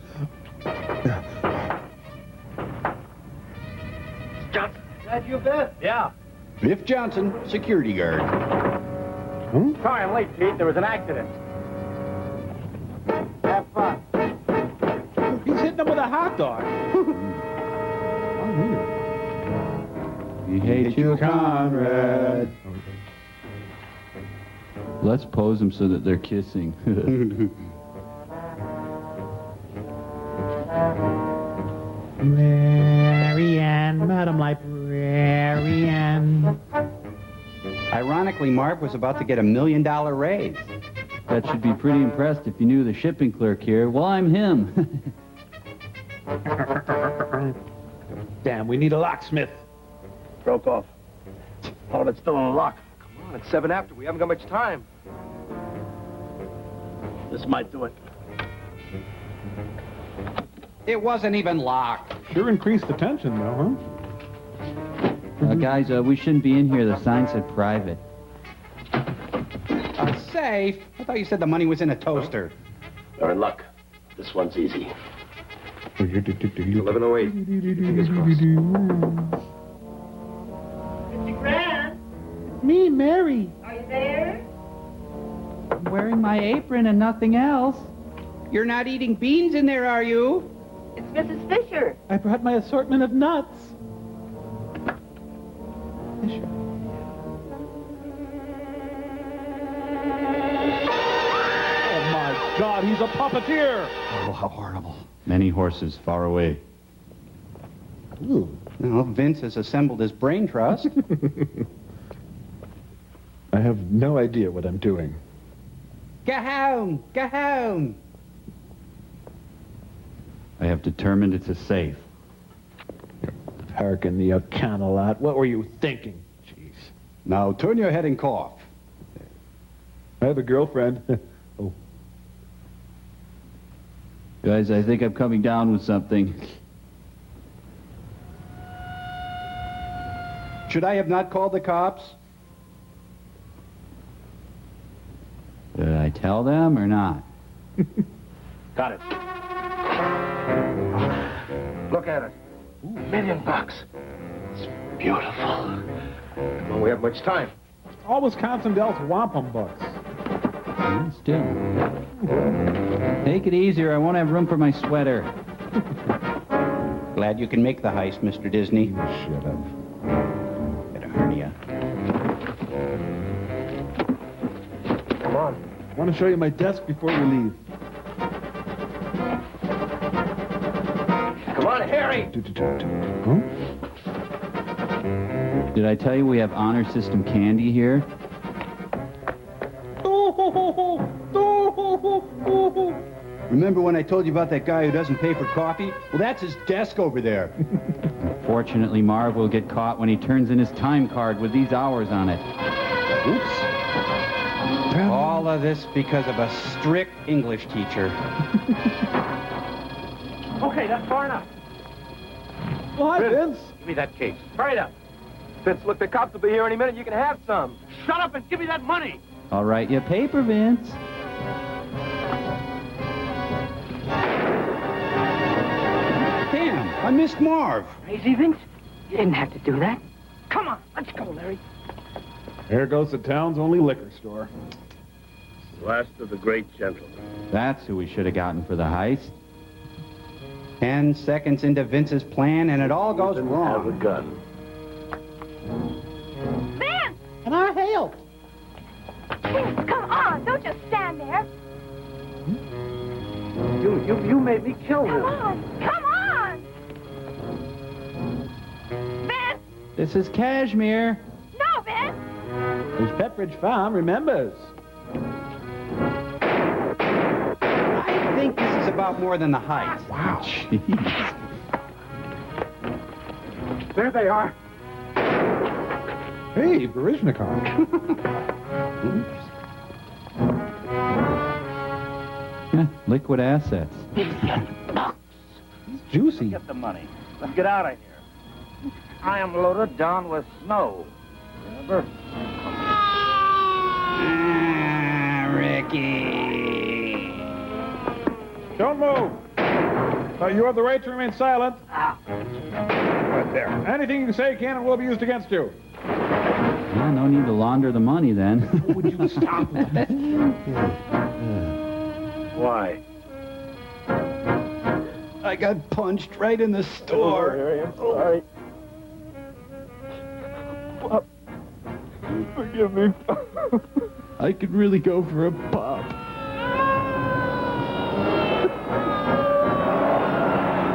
Johnson. That you, Biff? Yeah. Biff Johnson, security guard. Sorry I'm late, Pete. There was an accident. Have fun. He's hitting them with a hot dog. We hate you, Conrad. Let's pose them so that they're kissing. Marianne, Madam Librarian. Ironically, Marv was about to get $1 million raise. That should be pretty impressed if you knew the shipping clerk here. Well, I'm him. Damn, we need a locksmith. Broke off. Oh, it's still in the lock. Come on, it's 7 after. We haven't got much time. This might do it. It wasn't even locked. Sure increased the tension, though, huh? Guys, we shouldn't be in here. The sign said private. A safe? I thought you said the money was in a toaster. They're in luck. This one's easy. 11:08. Fingers crossed. Mr. Grant, Me, Mary. are you there? I'm wearing my apron and nothing else. You're not eating beans in there, are you? It's Mrs. Fisher. I brought my assortment of nuts. Oh, my God, he's a puppeteer. Oh, how horrible. Many horses far away. Ooh. Well, Vince has assembled his brain trust. I have no idea what I'm doing. Go home! Go home! I have determined it's a safe. Parking the O'Connor lot. What were you thinking? Jeez. Now turn your head and cough. I have a girlfriend. Oh. Guys, I think I'm coming down with something. Should I have not called the cops? tell them or not? Got it. Look at it. $1 million. It's beautiful. Don't we have much time? All Wisconsin Dells wampum books. Still. Take it easier. I won't have room for my sweater. Glad you can make the heist, Mr. Disney. Shut up. Got a hernia. Come on. I want to show you my desk before we leave. Come on, Harry. Huh? Did I tell you we have honor system candy here? Remember when I told you about that guy who doesn't pay for coffee? Well, that's his desk over there. Fortunately, Marv will get caught when he turns in his time card with these hours on it. Oops. All of this because of a strict English teacher. Okay, that's far enough. Well, hi, Vince. Give me that case. Hurry it up. Vince, look, the cops will be here any minute. You can have some. Shut up and give me that money. I'll write you a paper, Vince. Damn, I missed Marv. Crazy, Vince? You didn't have to do that. Come on, let's go, Larry. There goes the town's only liquor store. Last of the great gentlemen. That's who we should have gotten for the heist. 10 seconds into Vince's plan, and it all goes Have a wrong. gun. Vince! Can I help? Come on, don't just stand there. You made me kill Come him. on, come on! Vince! This is Cashmere. No, Vince! His Pepperidge Farm remembers. I think this is about more than the heist. Wow. Jeez. There they are. Hey, Baryshnikov. Yeah, liquid assets. Juicy. Get the money. Let's get out of here. I am loaded down with snow. Remember? Ricky. Don't move. You have the right to remain silent. Right there. Anything you say can and will be used against you. Yeah, no need to launder the money then. Would you stop? Why? I got punched right in the store. Harry, I'm sorry. Forgive me. I could really go for a pop.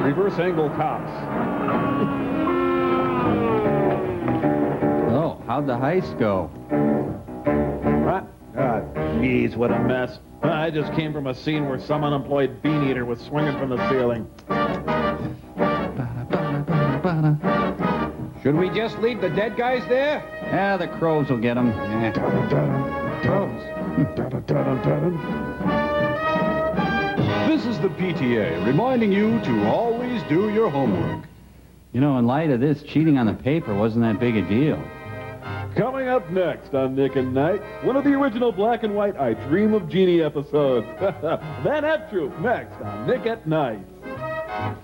Reverse angle cops. Oh, how'd the heist go? What? Ah, jeez, what a mess. I just came from a scene where some unemployed bean eater was swinging from the ceiling. Should we just leave the dead guys there? Yeah, the crows will get them. This is the PTA reminding you to always do your homework. You know, in light of this, cheating on the paper wasn't that big a deal. Coming up next on Nick at Night, one of the original black and white I Dream of Jeannie episodes. Van F Troop next on Nick at Night.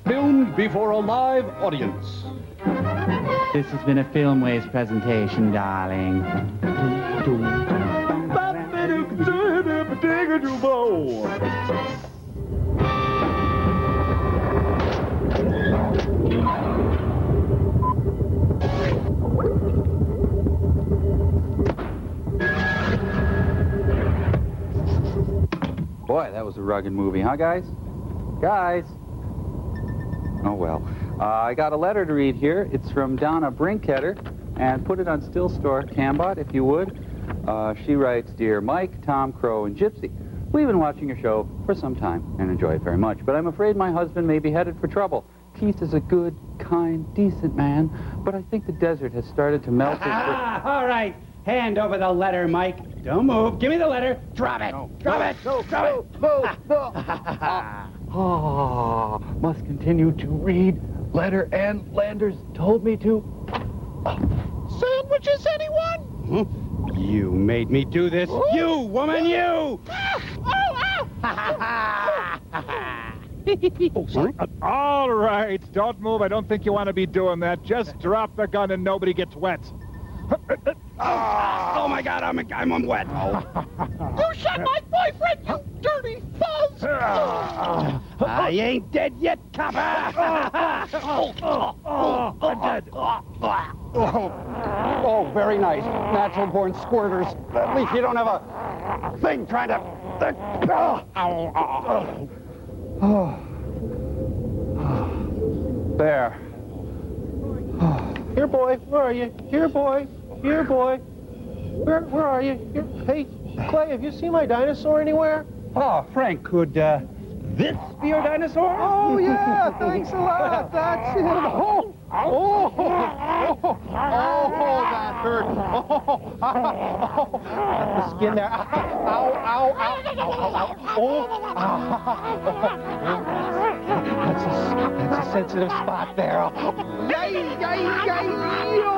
Filmed before a live audience. This has been a Filmways presentation, darling. Boy, that was a rugged movie, huh, guys? Guys! Oh, well. I got a letter to read here. It's from Donna Brinkheader, and put it on Still Store, Cambot, if you would. She writes, Dear Mike, Tom, Crow, and Gypsy, we've been watching your show for some time and enjoy it very much, but I'm afraid my husband may be headed for trouble. Keith is a good, kind, decent man, but I think the desert has started to melt his... All right. Hand over the letter, Mike. Don't move. Give me the letter. Drop it. Drop it. Drop it. Oh, must continue to read. Letter and Landers told me to. Sandwiches, anyone? You made me do this. You, woman, you! Oh, sorry. All right, don't move. I don't think you want to be doing that. Just drop the gun and nobody gets wet. Oh my God, I'm wet. You shot my boyfriend, you dirty fuzz! I ain't dead yet, copper. I'm dead. Oh, very nice. Natural-born squirters. At least you don't have a thing trying to... There. Here, boy. Where are you? Here, boy. Here, boy. Where are you? Here. Hey, Clay, have you seen my dinosaur anywhere? Oh, Frank, could this be your dinosaur? Oh, yeah. Thanks a lot. That's him. Oh, that hurt. The skin there. Ow, ow, ow, ow, That's a sensitive spot there. Yay, yay, yay, yo,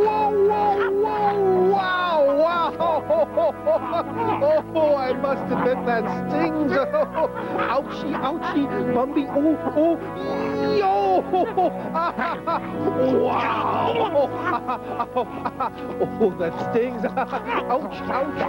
whoa, whoa, whoa, wow, wow. Oh, I must admit that stings. Ouchie, ouchie, Bumby, oh, yo. Wow! Oh, that stings! Ouch! Ouch!